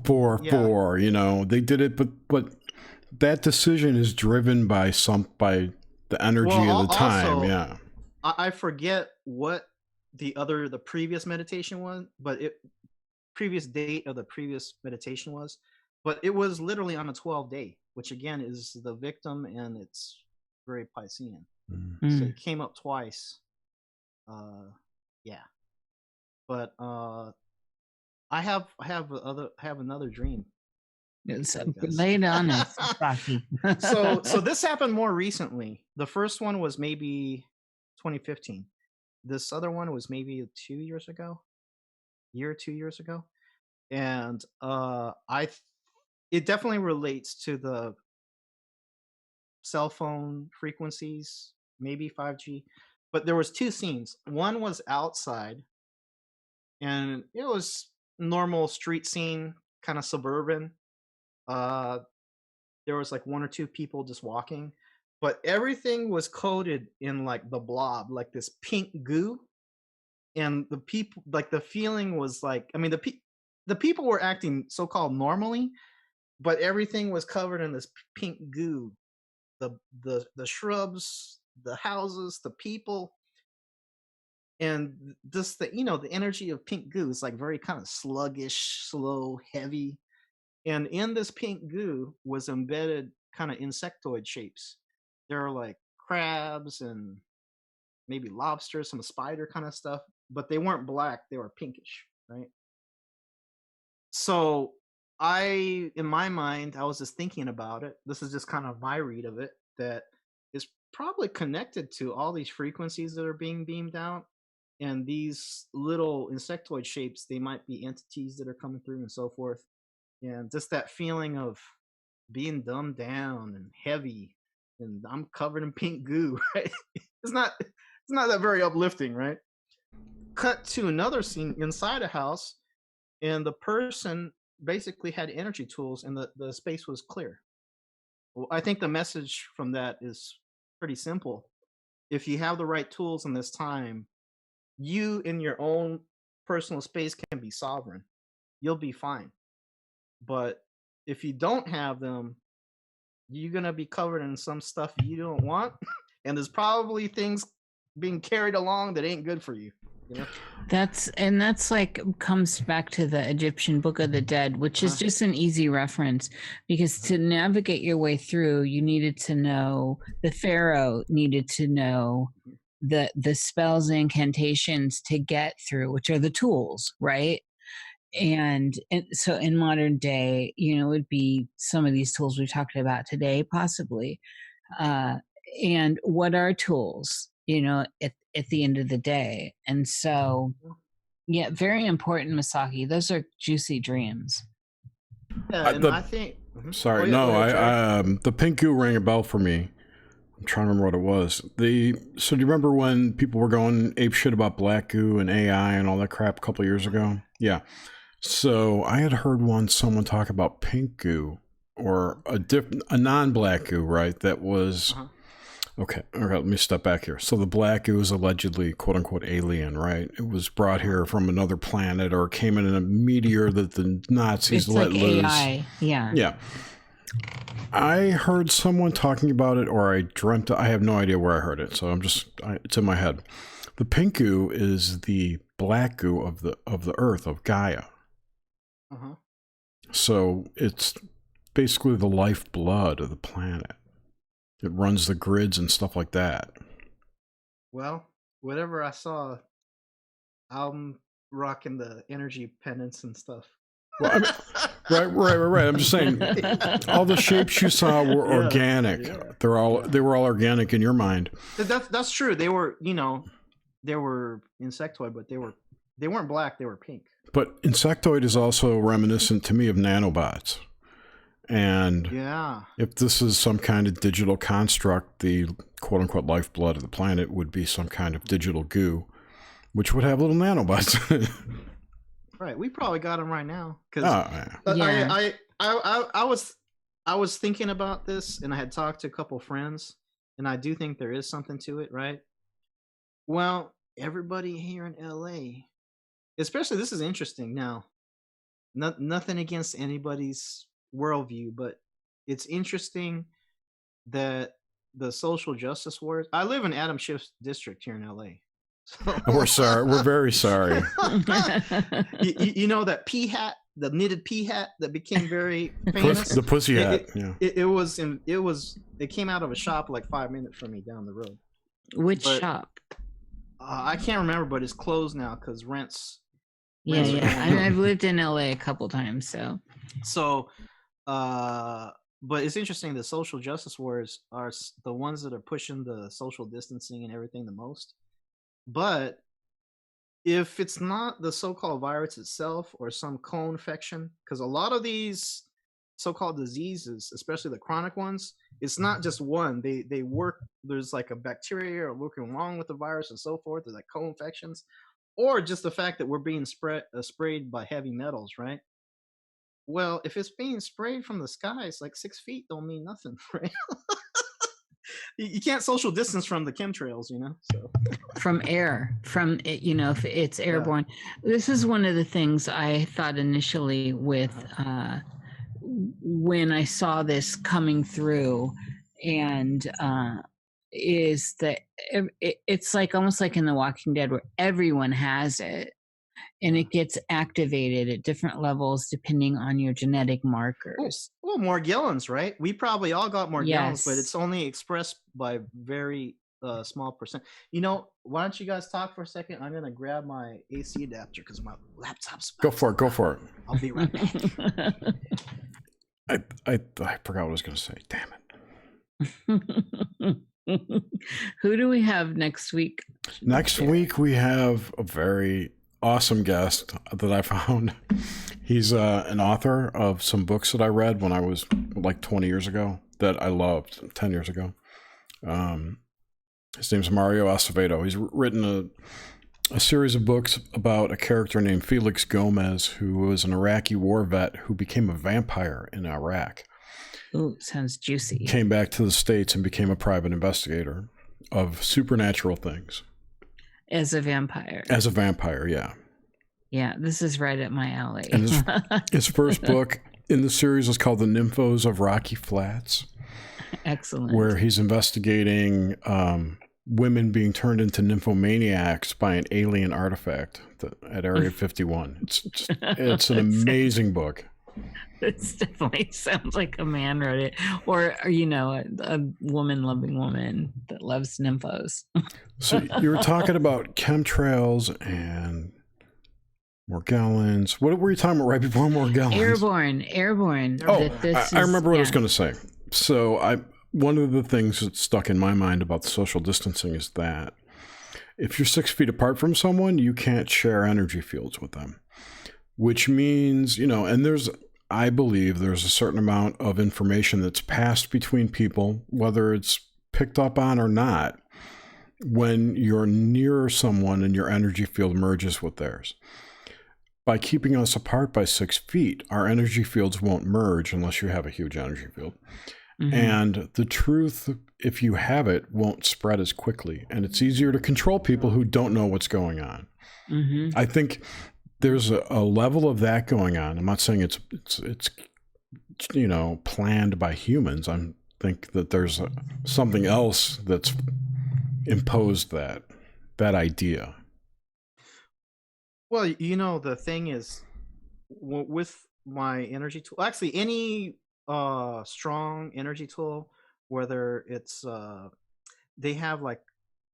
4/4, you know, they did it, but that decision is driven by the energy of the time. Also, I forget what the previous meditation was, but previous date of the previous meditation was, but it was literally on a 12-day, which again is the victim, and it's very Piscean. So it came up twice. But I have another dream. Lay it on us, Rocky. So this happened more recently. The first one was maybe 2015. This other one was maybe 2 years ago, and it definitely relates to cell phone frequencies, maybe 5G. But there was 2 scenes. One was outside, and it was normal street scene, kind of suburban. Uh, there was like 1 or 2 people just walking, but everything was coated in like the blob, like this pink goo. And the people, like the feeling was like, I mean, the people were acting so-called normally, but everything was covered in this pink goo. The shrubs, the houses, the people, and just the the energy of pink goo is like very kind of sluggish, slow, heavy. And in this pink goo was embedded kind of insectoid shapes. There are like crabs and maybe lobsters, some spider kind of stuff, but they weren't black, they were pinkish, right? So in my mind, I was just thinking about it. This is just kind of my read of it, that it's probably connected to all these frequencies that are being beamed out. And these little insectoid shapes, they might be entities that are coming through and so forth. And just that feeling of being dumbed down and heavy, and I'm covered in pink goo, right? It's not that very uplifting, right? Cut to another scene inside a house, and the person basically had energy tools, and the space was clear. Well, I think the message from that is pretty simple. If you have the right tools in this time, you in your own personal space can be sovereign. You'll be fine. But if you don't have them, you're going to be covered in some stuff you don't want. And there's probably things being carried along that ain't good for you. You know? That's like comes back to the Egyptian Book of the Dead, which is just an easy reference, because to navigate your way through, you needed to know, the pharaoh needed to know the spells and incantations to get through, which are the tools, right? And so in modern day, it would be some of these tools we talked about today, possibly. And what are tools, at the end of the day? And so, yeah, very important, Masaki. Those are juicy dreams. Yeah, and I think. Sorry, the pink goo rang a bell for me. I'm trying to remember what it was. So do you remember when people were going ape shit about black goo and AI and all that crap a couple of years ago? Yeah. So I had heard someone talk about pink goo, or a non-black goo, right? That was okay. Let me step back here. So the black goo is allegedly "quote unquote" alien, right? It was brought here from another planet, or came in a meteor that the Nazis let loose. AI. Yeah. I heard someone talking about it, or I dreamt. I have no idea where I heard it, so it's in my head. The pink goo is the black goo of the Earth, of Gaia. So it's basically the lifeblood of the planet. It runs the grids and stuff like that. Well, whatever I saw, I'm rocking the energy pendants and stuff. Well, right. I'm just saying, all the shapes you saw were organic. Yeah. They were all organic in your mind. That's true. They were, they were insectoid, but they weren't black. They were pink. But insectoid is also reminiscent to me of nanobots. And if this is some kind of digital construct, the quote unquote lifeblood of the planet would be some kind of digital goo, which would have little nanobots. Right, we probably got them right now. I was thinking about this, and I had talked to a couple friends, and I do think there is something to it, right? Well, everybody here in LA, especially, this is interesting now. Nothing against anybody's worldview, but it's interesting that the social justice warriors. I live in Adam Schiff's district here in LA. So, we're sorry. We're very sorry. you know that pea hat, the knitted pea hat that became very famous. The pussy hat. It came out of a shop like 5 minutes from me down the road. Which shop? I can't remember, but it's closed now because rents. Yeah. I've lived in LA a couple times, so. But it's interesting. The social justice warriors are the ones that are pushing the social distancing and everything the most. But if it's not the so-called virus itself or some co-infection, because a lot of these so-called diseases, especially the chronic ones, it's not just one. They work. There's like a bacteria or working wrong with the virus and so forth. There's like co-infections, or just the fact that we're being sprayed by heavy metals, right? Well, if it's being sprayed from the skies, like 6 feet don't mean nothing, right? You can't social distance from the chemtrails, So from air, from it, if it's airborne. This is one of the things I thought initially with when I saw this coming through, and is that it's like almost like in The Walking Dead, where everyone has it, and it gets activated at different levels depending on your genetic markers. Well, Morgellons, right? We probably all got Morgellons, Yes. but it's only expressed by very small percent. Why don't you guys talk for a second? I'm gonna grab my AC adapter because my laptop's Go for it. I'll be right back. I forgot what I was going to say. Damn it. Who do we have next week? Next week we have a very awesome guest that I found. He's an author of some books that I read when I was like 20 years ago that I loved 10 years ago. His name's Mario Acevedo. He's written a series of books about a character named Felix Gomez, who was an Iraqi war vet who became a vampire in Iraq. Ooh, sounds juicy. Came back to the States and became a private investigator of supernatural things. As a vampire, yeah. Yeah, this is right up my alley. And his first book in the series is called The Nymphos of Rocky Flats. Excellent. Where he's investigating women being turned into nymphomaniacs by an alien artifact at Area 51. It's an amazing book. It definitely sounds like a man wrote it, or a woman-loving woman that loves nymphos. So you were talking about chemtrails and Morgellons. What were you talking about right before Morgellons? Airborne. Oh, I remember what I was going to say. So one of the things that stuck in my mind about the social distancing is that if you're 6 feet apart from someone, you can't share energy fields with them, which means, and I believe there's a certain amount of information that's passed between people, whether it's picked up on or not, when you're near someone and your energy field merges with theirs. By keeping us apart by 6 feet, our energy fields won't merge unless you have a huge energy field. Mm-hmm. And the truth, if you have it, won't spread as quickly. And it's easier to control people who don't know what's going on. Mm-hmm. I think there's a level of that going on. I'm not saying it's planned by humans. I think that there's something else that's imposed that idea. Well, the thing is, with my energy tool, actually any strong energy tool, whether it's they have like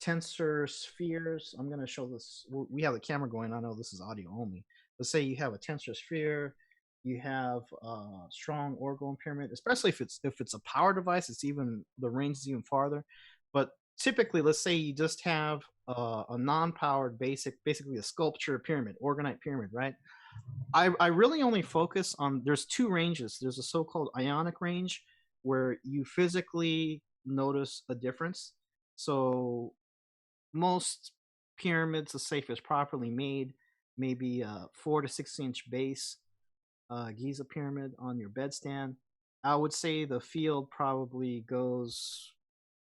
tensor spheres. I'm going to show this. We have the camera going. I know this is audio only. Let's say you have a tensor sphere, you have a strong orgone pyramid, especially if it's a power device, the range is even farther. But typically, let's say you just have a non-powered basically a sculpture pyramid, orgonite pyramid, right? I really only focus on, there's two ranges. There's a so-called ionic range where you physically notice a difference. So most pyramids, let's say if it's properly made, maybe a 4 to 6 inch base Giza pyramid on your bedstand, I would say the field probably goes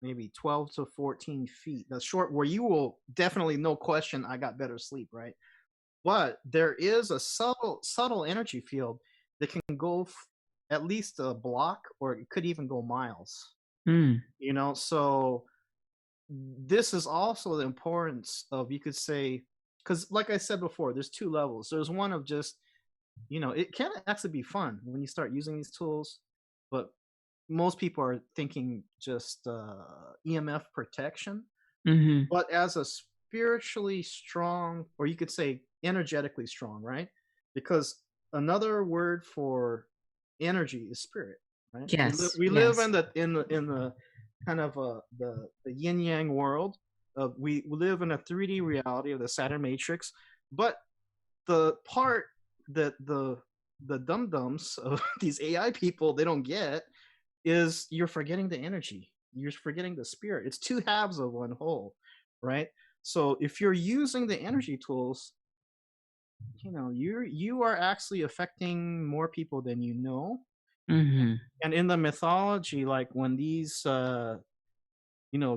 maybe 12 to 14 feet. That's short, where you will definitely, no question, I got better sleep, right? But there is a subtle energy field that can go at least a block, or it could even go miles. So this is also the importance of, you could say, because like I said before, there's two levels. There's one of just, it can actually be fun when you start using these tools, but most people are thinking just EMF protection. Mm-hmm. But as a spiritually strong, or you could say energetically strong, right? Because another word for energy is spirit, right? Yes. We live in the kind of the yin yang world. We live in a 3D reality of the Saturn matrix, but the part that the the dum-dums of these AI people, they don't get is you're forgetting the energy. You're forgetting the spirit. It's two halves of one whole, right? So if you're using the energy tools, you are actually affecting more people than you know. Mm-hmm. And in the mythology, like when these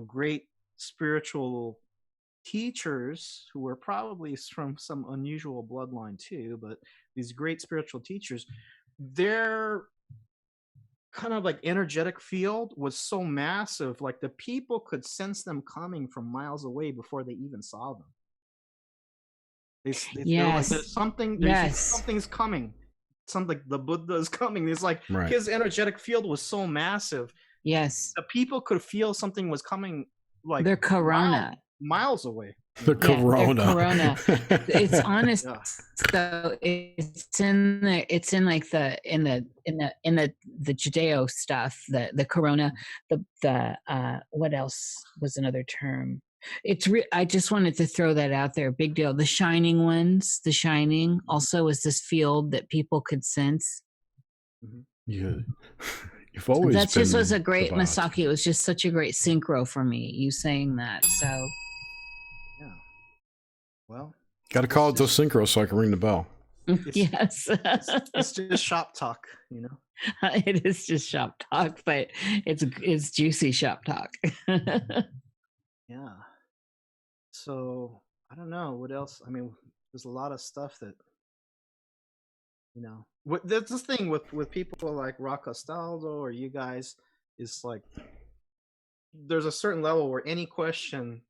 great spiritual teachers who were probably from some unusual bloodline too, but these great spiritual teachers, their kind of like energetic field was so massive, like the people could sense them coming from miles away before they even saw them. They're like, Yes. something's coming. Something, the Buddha is coming. It's like Right. his energetic field was so massive. Yes. The people could feel something was coming, like Their corona. miles away. The corona. Their corona. It's honest. Yeah. So it's in the Judeo stuff, the corona, the what else was another term? I just wanted to throw that out there. Big deal. The shining ones, the shining also is this field that people could sense. Yeah. You've always that just been was a great Devant. Masaki. It was just such a great synchro for me, you saying that. So Yeah. Well, Got to call it the synchro so I can ring the bell. yes. It's just shop talk, It is just shop talk, but it's juicy shop talk. Yeah. So I don't know what else. I mean, there's a lot of stuff that That's the thing with people like Rock Castaldo or you guys, is like there's a certain level where any question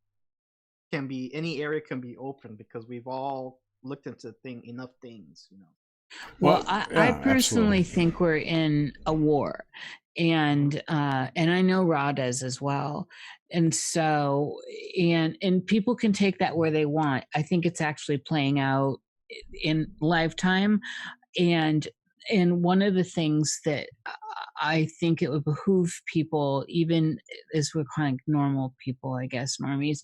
any area can be open because we've all looked into enough things. Well, I personally think we're in a war, and I know Ra does as well, and so and people can take that where they want. I think it's actually playing out in lifetime, and one of the things that I think it would behoove people, even as we're kind of normal people, I guess, normies,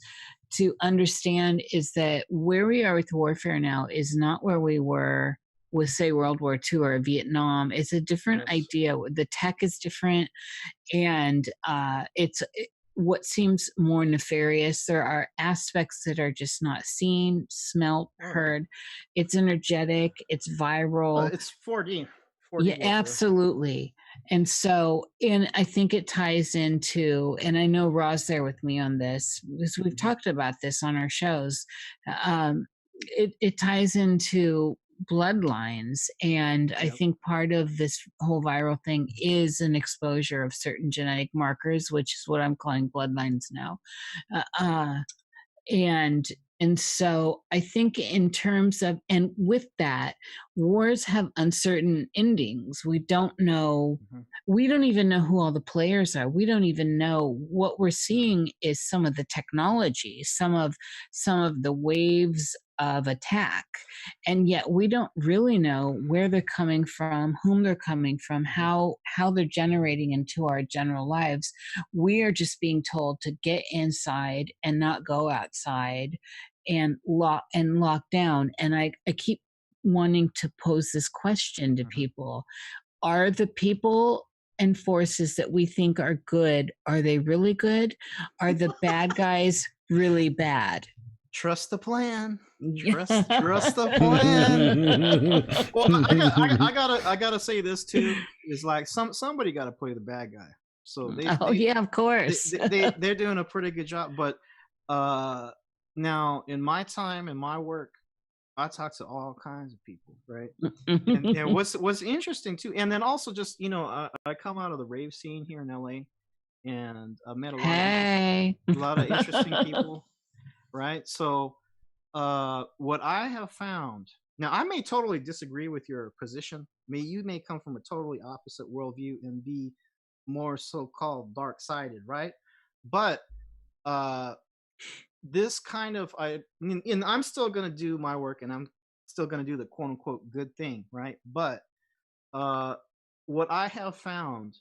to understand is that where we are with warfare now is not where we were with, say, World War II or Vietnam. It's a different idea. The tech is different, and what seems more nefarious. There are aspects that are just not seen, smelt, heard. It's energetic. It's viral. It's 4D. Yeah, warfare. Absolutely. And so, and I think it ties into, and I know Ra's there with me on this because we've talked about this on our shows. It ties into bloodlines, and I think part of this whole viral thing is an exposure of certain genetic markers, which is what I'm calling bloodlines now. And so I think in terms of, and with that, wars have uncertain endings. We don't know, we don't even know who all the players are. We don't even know. What we're seeing is some of the technology, some of the waves of attack, and yet we don't really know where they're coming from, whom they're coming from, how they're generating into our general lives. We are just being told to get inside and not go outside and lock down. And I keep wanting to pose this question to people: are the people and forces that we think are good, are they really good? Are the bad guys really bad? Trust the plan. Trust the plan. Well, I gotta say this too. Is like somebody got to play the bad guy. So yeah, of course. they're doing a pretty good job. But now in my time in my work, I talk to all kinds of people, right? and what's interesting too, and then also just I come out of the rave scene here in LA, and I've met a lot of interesting people. Right. So what I have found now, I may totally disagree with your position. You may come from a totally opposite worldview and be more so-called dark-sided, right? But this kind of and I'm still gonna do my work, and I'm still gonna do the quote-unquote good thing, right? But what I have found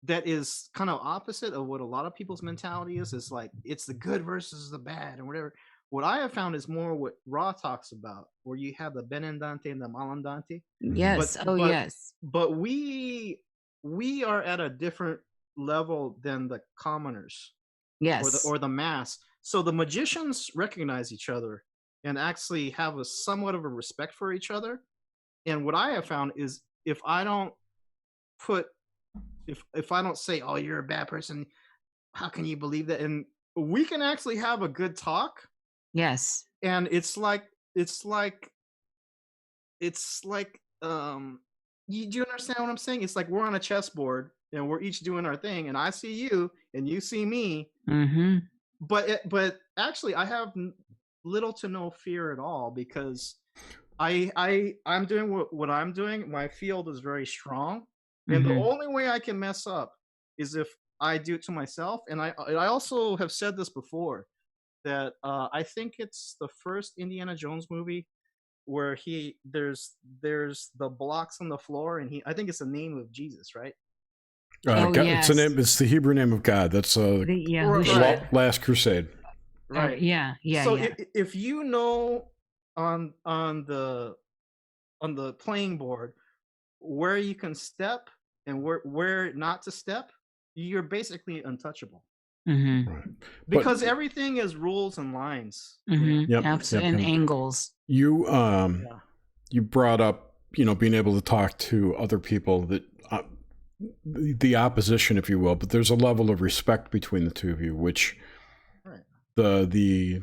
that is kind of opposite of what a lot of people's mentality is like it's the good versus the bad and whatever. What I have found is more what Ra talks about, where you have the benandante and the malandante. Yes. Yes. But we are at a different level than the commoners, Yes. or the mass. So the magicians recognize each other and actually have a somewhat of a respect for each other. And what I have found is if I don't say, "Oh, you're a bad person," how can you believe that? And we can actually have a good talk. Yes. And it's like do you understand what I'm saying? It's like we're on a chessboard and we're each doing our thing, and I see you and you see me. Mm-hmm. But actually I have little to no fear at all, because I'm doing what I'm doing. My field is very strong, and the only way I can mess up is if I do it to myself. And I also have said this before, that I think it's the first Indiana Jones movie where there's the blocks on the floor, and I think it's the name of Jesus, right? God, yes. It's the Hebrew name of God. That's Last Crusade. Right. Yeah. So if you know on the playing board where you can step and where not to step, you're basically untouchable. Mm-hmm. Right. Because everything is rules and lines. Mm-hmm. Yep. And angles. You you brought up, being able to talk to other people, that the opposition, if you will, but there's a level of respect between the two of you, which the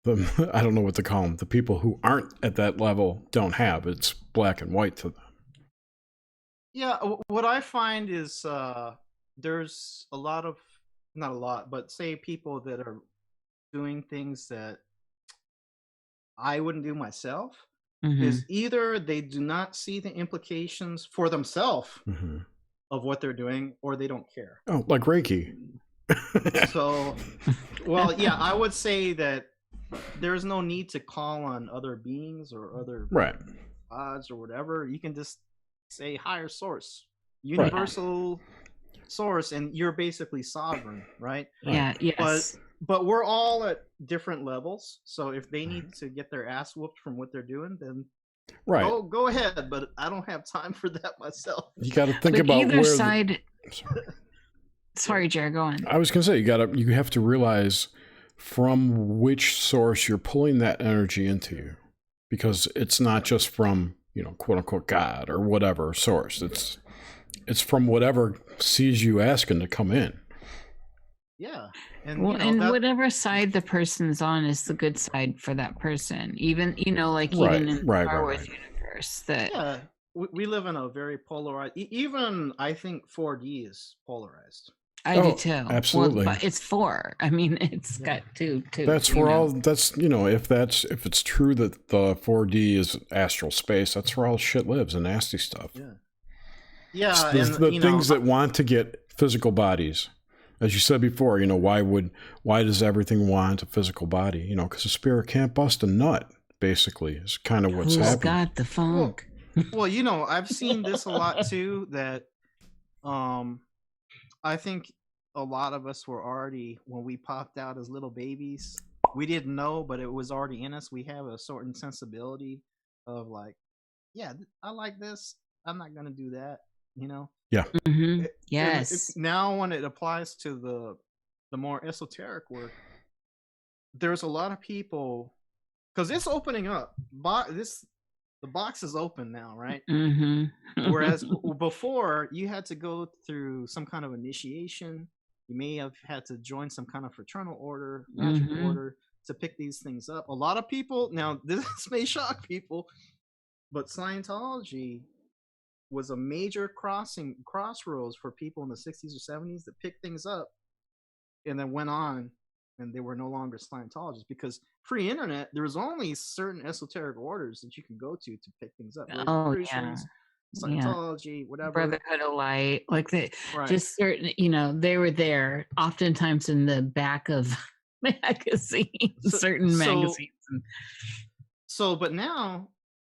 I don't know what to call them, the people who aren't at that level don't have. It's black and white to them. Yeah, what I find is there's a lot of, not a lot, but say people that are doing things that I wouldn't do myself, is either they do not see the implications for themselves of what they're doing, or they don't care. Oh, like Reiki. So, well, yeah, I would say that there's no need to call on other beings or other gods or whatever. You can just say higher source, universal source, and you're basically sovereign, right? Yeah. Yes. But we're all at different levels. So if they need to get their ass whooped from what they're doing, then go ahead. But I don't have time for that myself. You got to think about either side. Sorry, Jerry, go on. I was going to say, you have to realize from which source you're pulling that energy into you, because it's not just from, quote unquote God or whatever source. It's from whatever sees you asking to come in. Yeah. And, whatever side the person's on is the good side for that person. Even, even in the Star Wars universe. Yeah. We live in a very polarized, even I think 4D is polarized. I do too. Absolutely. But it's 4. I mean, it's got two. That's where if it's true that the 4D is astral space, that's where all shit lives, the nasty stuff. Yeah. Yeah. The things that want to get physical bodies. As you said before, why does everything want a physical body? Because the spirit can't bust a nut, basically, is kind of what's happening. Who's got the funk? Well, I've seen this a lot too, that I think a lot of us were already, when we popped out as little babies, we didn't know, but it was already in us. We have a certain sensibility of like, yeah, I like this, I'm not going to do that, Yeah. Yes. Now when it applies to the more esoteric work, there's a lot of people, because it's opening up. The box is open now, right? Whereas before, you had to go through some kind of initiation. You may have had to join some kind of fraternal order, magic order, to pick these things up. A lot of people, now this may shock people, but Scientology was a major crossroads for people in the 60s or 70s that picked things up and then went on, and they were no longer Scientologists, because pre-internet there was only certain esoteric orders that you could go to pick things up. Scientology, whatever, Brotherhood of Light, like just certain, they were there oftentimes in the back of magazines, magazines. But now,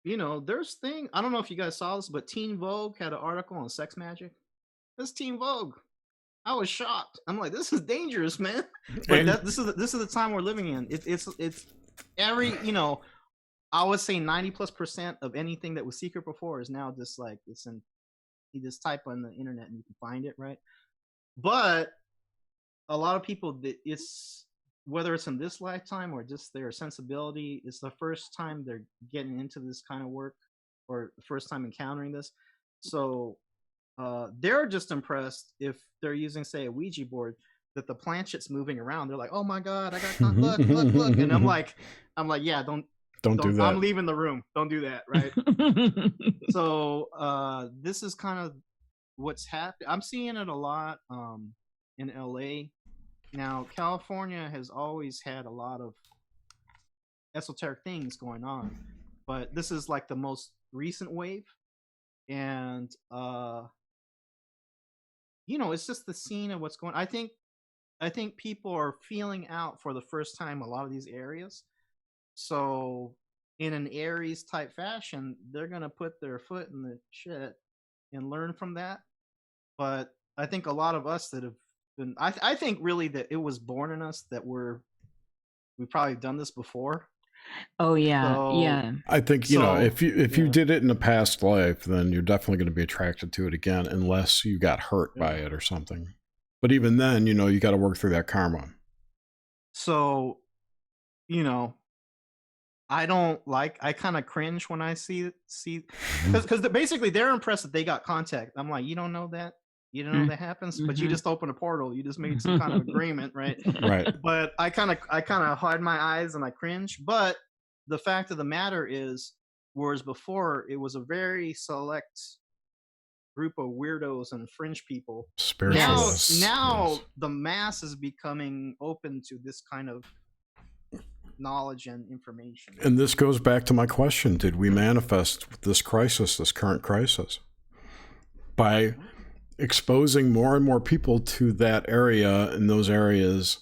there's I don't know if you guys saw this, but Teen Vogue had an article on sex magic. This Teen Vogue. I was shocked. I'm like, this is dangerous, man. But this is the time we're living in. It's every, you know, I would say 90+% of anything that was secret before is now just like it's in. You just type on the internet and you can find it, right? But a lot of people, it's whether it's in this lifetime or just their sensibility, it's the first time they're getting into this kind of work or the first time encountering this. So they're just impressed if they're using, say, a Ouija board, that the planchets moving around. They're like, "Oh my God, I got look!" And I'm like, yeah, don't do that. I'm leaving the room. Don't do that, right? So this is kind of what's happening. I'm seeing it a lot in LA. Now, California has always had a lot of esoteric things going on, but this is like the most recent wave. And you know, it's just the scene of what's going on. I think people are feeling out for the first time a lot of these areas. So in an Aries type fashion, they're going to put their foot in the shit and learn from that. But I think a lot of us that have been, I think really that it was born in us that we've probably done this before. Oh yeah. So, yeah. I think, you know, if you did it in a past life, then you're definitely going to be attracted to it again, unless you got hurt by it or something. But even then, you know, you got to work through that karma. So, you know, I kind of cringe when I see because basically they're impressed that they got contact. I'm like, you don't know that. You don't know that happens, but you just opened a portal. You just made some kind of agreement, right? Right. But I kind of hide my eyes and I cringe. But the fact of the matter is, whereas before it was a very select group of weirdos and fringe people. Spiritualists. Now the mass is becoming open to this kind of knowledge and information. And this goes back to my question: did we manifest this crisis, this current crisis, by exposing more and more people to that area, and those areas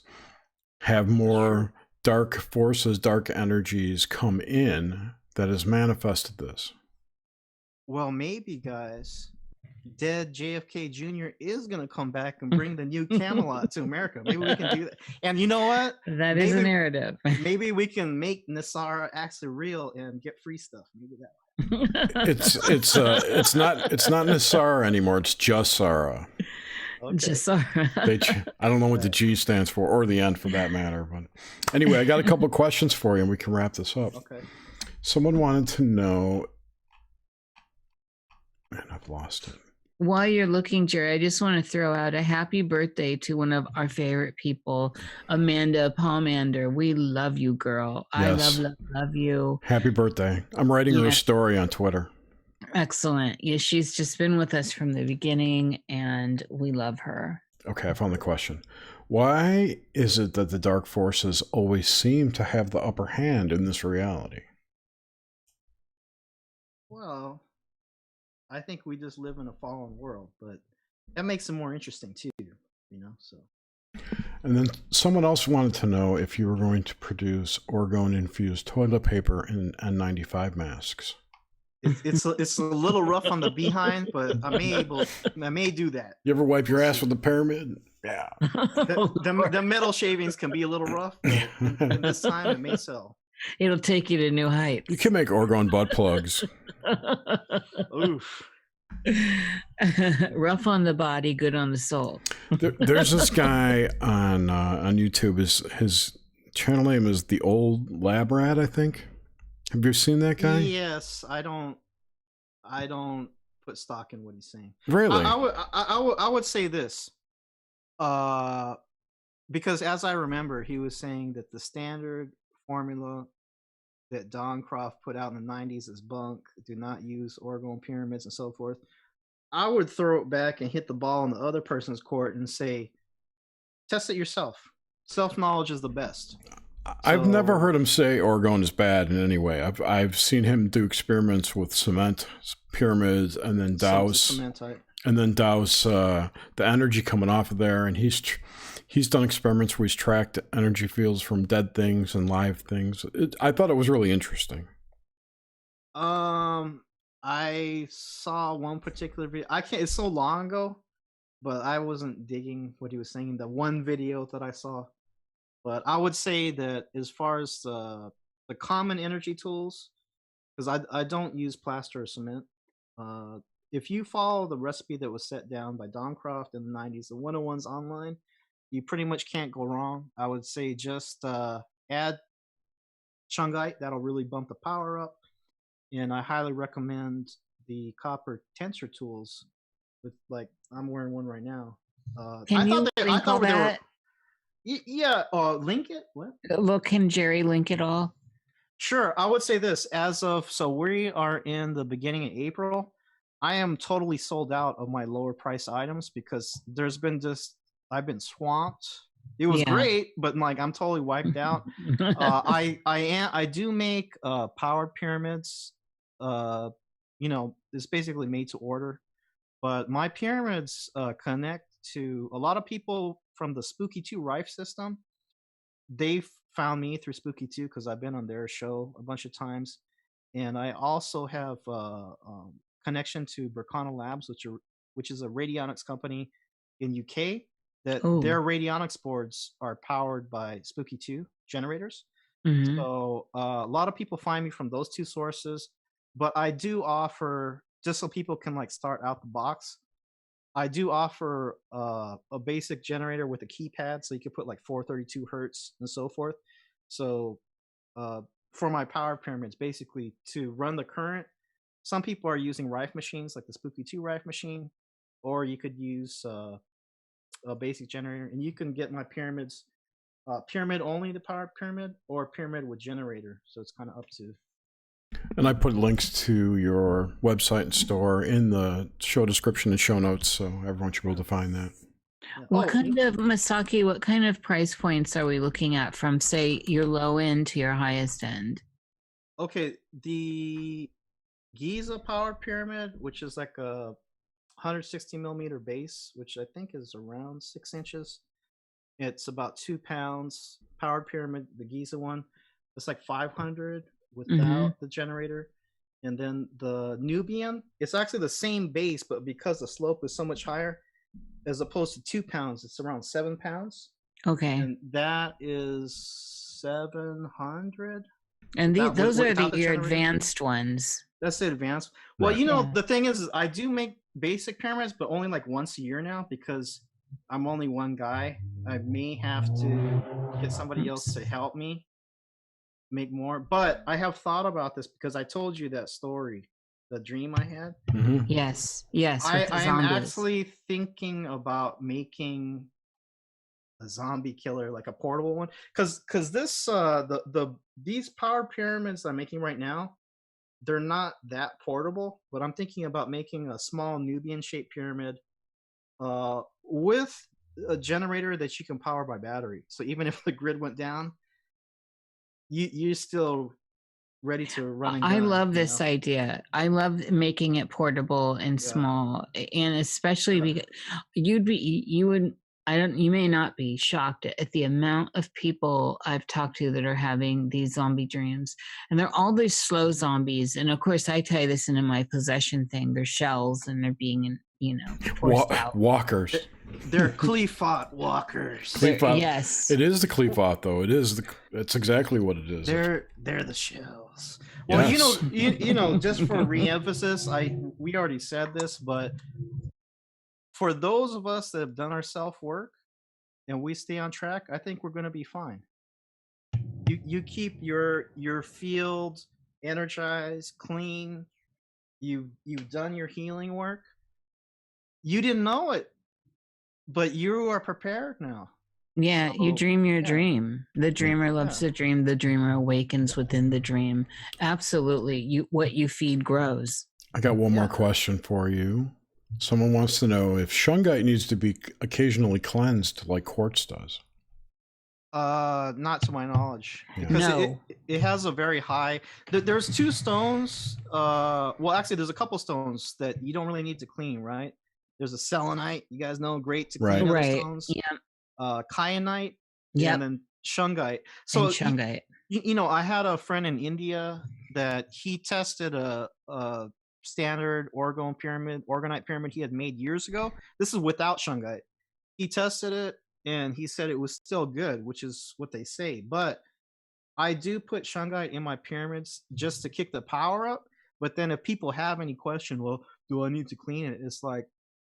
have more dark forces, dark energies come in that has manifested this? Well, maybe, guys, dead JFK Jr. is going to come back and bring the new Camelot to America. Maybe we can do that. And you know what? That is a narrative. Maybe we can make Nasara actually real and get free stuff. Maybe that. It's not Nasara anymore. It's Jasara. Okay. Jasara. I don't know what the G stands for, or the N for that matter. But anyway, I got a couple of questions for you, and we can wrap this up. Okay. Someone wanted to know, and I've lost it. While you're looking, Jerry, I just want to throw out a happy birthday to one of our favorite people, Amanda Palmander. We love you, girl. Yes. I love you. Happy birthday. I'm writing her a story on Twitter. Excellent. Yeah, she's just been with us from the beginning, and we love her. Okay, I found the question. Why is it that the dark forces always seem to have the upper hand in this reality? Well, I think we just live in a fallen world, but that makes it more interesting too, you know. So, and then someone else wanted to know if you were going to produce orgone-infused toilet paper and N95 masks. It's a little rough on the behind, but I may do that. You ever wipe your ass with a pyramid? Yeah. The metal shavings can be a little rough, but in this time it may sell. It'll take you to new heights. You can make orgone butt plugs. Oof. Rough on the body, good on the soul. There's this guy on YouTube. His channel name is The Old Lab Rat, I think. Have you seen that guy? Yes, I don't put stock in what he's saying. Really? I would say this, because as I remember, he was saying that the standard formula that Don Croft put out in the 90s is bunk. Do not use orgone pyramids and so forth. I would throw it back and hit the ball in the other person's court and say, test it yourself. Self-knowledge is the best. I've never heard him say orgone is bad in any way. I've seen him do experiments with cement pyramids and then douse the energy coming off of there, and he's done experiments where he's tracked energy fields from dead things and live things. I thought it was really interesting. I saw one particular video. It's so long ago. but I wasn't digging what he was saying in the one video that I saw. But I would say that as far as the common energy tools, because I don't use plaster or cement. Uh, if you follow the recipe that was set down by Don Croft in the 90s, the 101s online, you pretty much can't go wrong. I would say just add shungite. That'll really bump the power up. And I highly recommend the copper tensor tools. With like, I'm wearing one right now. Can you link all that? Yeah. Link it? What? Well, can Jerry link it all? Sure. I would say this so we are in the beginning of April. I am totally sold out of my lower price items because I've been swamped. It was great, but like I'm totally wiped out. I do make power pyramids. It's basically made to order, but my pyramids connect to a lot of people from the Spooky 2 Rife system. They've found me through Spooky 2 because I've been on their show a bunch of times, and I also have connection to Berkana Labs, which is a radionics company in UK. That their radionics boards are powered by Spooky 2 generators. Mm-hmm. So a lot of people find me from those two sources, but I do offer, just so people can like start out the box, I do offer a basic generator with a keypad, so you can put like 432 hertz and so forth. So for my power pyramids, basically to run the current, some people are using Rife machines like the Spooky 2 Rife machine, or you could use a basic generator, and you can get my pyramids pyramid only, the power pyramid, or pyramid with generator. So it's kind of up to. And I put links to your website and store in the show description and show notes, so everyone should be able to find that. What kind of price points are we looking at from, say, your low end to your highest end? Okay, the Giza power pyramid, which is like a 160 millimeter base, which I think is around 6 inches. It's about 2 pounds. Power pyramid, the Giza one, it's like 500 without the generator. And then the Nubian, it's actually the same base, but because the slope is so much higher, as opposed to 2 pounds, it's around 7 pounds. Okay. And that is 700. And those are your advanced ones. That's the advanced. Well, right. The thing is I do make basic pyramids, but only like once a year now because I'm only one guy. I may have to get somebody else to help me make more. But I have thought about this because I told you that story, the dream I had. Mm-hmm. Yes. I am actually thinking about making a zombie killer, like a portable one, because this these power pyramids I'm making right now, they're not that portable, but I'm thinking about making a small Nubian shaped pyramid with a generator that you can power by battery. So even if the grid went down, you're still ready to run. I love this idea. I love making it portable and small, and especially because you may not be shocked at the amount of people I've talked to that are having these zombie dreams, and they're all these slow zombies. And of course, I tie this into my possession thing. They're shells, and they're being, forced out. Walkers. They're Qliphoth walkers. Qliphoth. Yes, it is the Qliphoth, though. It's exactly what it is. They're the shells. Well, yes. Just for re-emphasis, we already said this, but for those of us that have done our self-work and we stay on track, I think we're going to be fine. You keep your field energized, clean. You've done your healing work. You didn't know it, but you are prepared now. Yeah, you dream your dream. The dreamer loves to dream. The dreamer awakens within the dream. Absolutely. What you feed grows. I got one more question for you. Someone wants to know if shungite needs to be occasionally cleansed like quartz does. Not to my knowledge. Because it has a very high... There's two stones. Well, actually, there's a couple stones that you don't really need to clean, right? There's a selenite. You guys know, great to clean other stones. Yeah. Kyanite. Yeah. And then shungite. So shungite. I had a friend in India that he tested a standard Orgonite pyramid he had made years ago. This is without shungite. He tested it and he said it was still good, which is what they say. But I do put shungite in my pyramids just to kick the power up. But then if people have any question, well, do I need to clean it? It's like,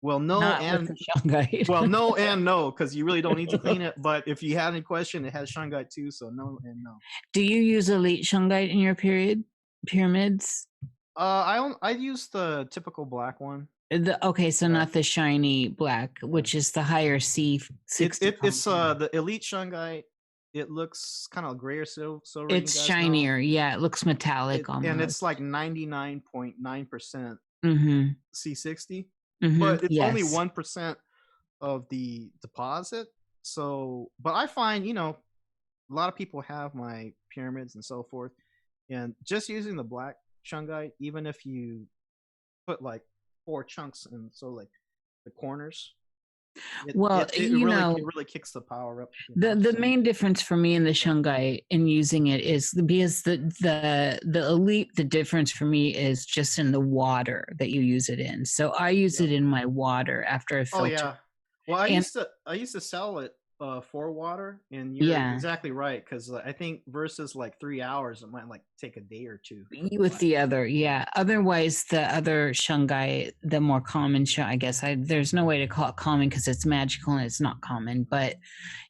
well, no, Not and with the shungite. well, no and no, because you really don't need to clean it. But if you have any question, it has shungite too. So no and no. Do you use elite shungite in your pyramids? I use the typical black one. Okay, so not the shiny black, which is the higher C60. It's the elite shungite. It looks kind of grayer silver. It's shinier. Yeah, it looks metallic almost. And it's like 99.9% C60. But it's only 1% of the deposit. So, but I find, a lot of people have my pyramids and so forth. And just using the black shungite, even if you put like 4 chunks and so like the corners, it really kicks the power up. The main difference for me in the shungite in using it is because the elite, the difference for me is just in the water that you use it in. So I use it in my water after I filter. Oh yeah. Well, I used to sell it for water, and you're exactly right, because I think versus like 3 hours, it might like take a day or two. With the other, otherwise the other shungite, the more common I guess there's no way to call it common because it's magical and it's not common, but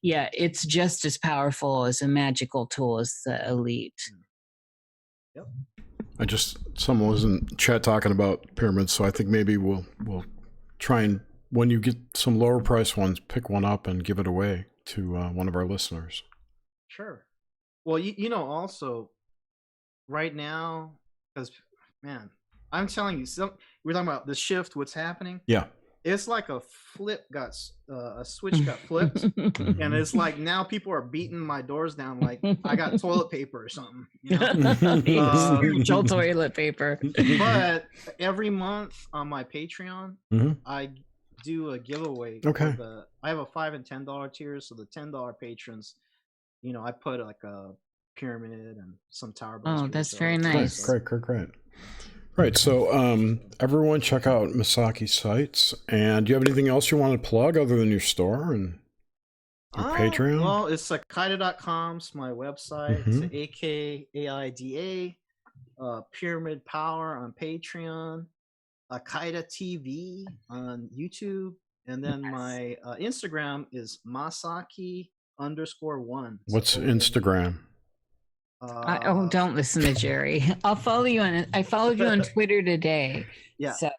yeah, it's just as powerful as a magical tool as the elite. Yep. Someone was in chat talking about pyramids, so I think maybe we'll try and, when you get some lower price ones, pick one up and give it away to one of our listeners. Sure. Well, also right now, because man, I'm telling you, we're talking about the shift, what's happening. Yeah. It's like a switch got flipped, and it's like now people are beating my doors down like I got toilet paper or something. Spiritual toilet paper. But every month on my Patreon, I do a giveaway. Okay. I have a $5 and $10 tiers, so the $10 patrons, I put like a pyramid and some tower. Oh, that's very nice. Great. Right, so everyone check out Masaki's sites. And do you have anything else you want to plug other than your store and your Patreon? Well, it's akaida.com, it's my website. It's AKAIDA. Pyramid Power on Patreon. Akaida TV on YouTube. And then my Instagram is Masaki_1. What's Instagram? Don't listen to Jerry. I'll follow you I followed you on Twitter today. Yeah. So,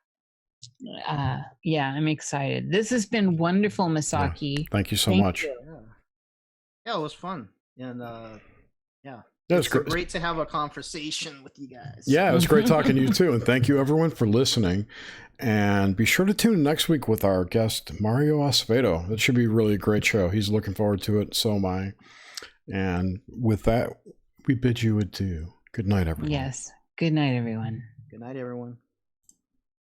I'm excited. This has been wonderful, Masaki. Yeah. Thank you so much. Yeah, it was fun. And It's great to have a conversation with you guys. Yeah, it was great talking to you too. And thank you everyone for listening. And be sure to tune in next week with our guest, Mario Acevedo. That should be really a great show. He's looking forward to it. So am I. And with that, we bid you adieu. Good night, everyone. Yes. Good night, everyone. Good night, everyone.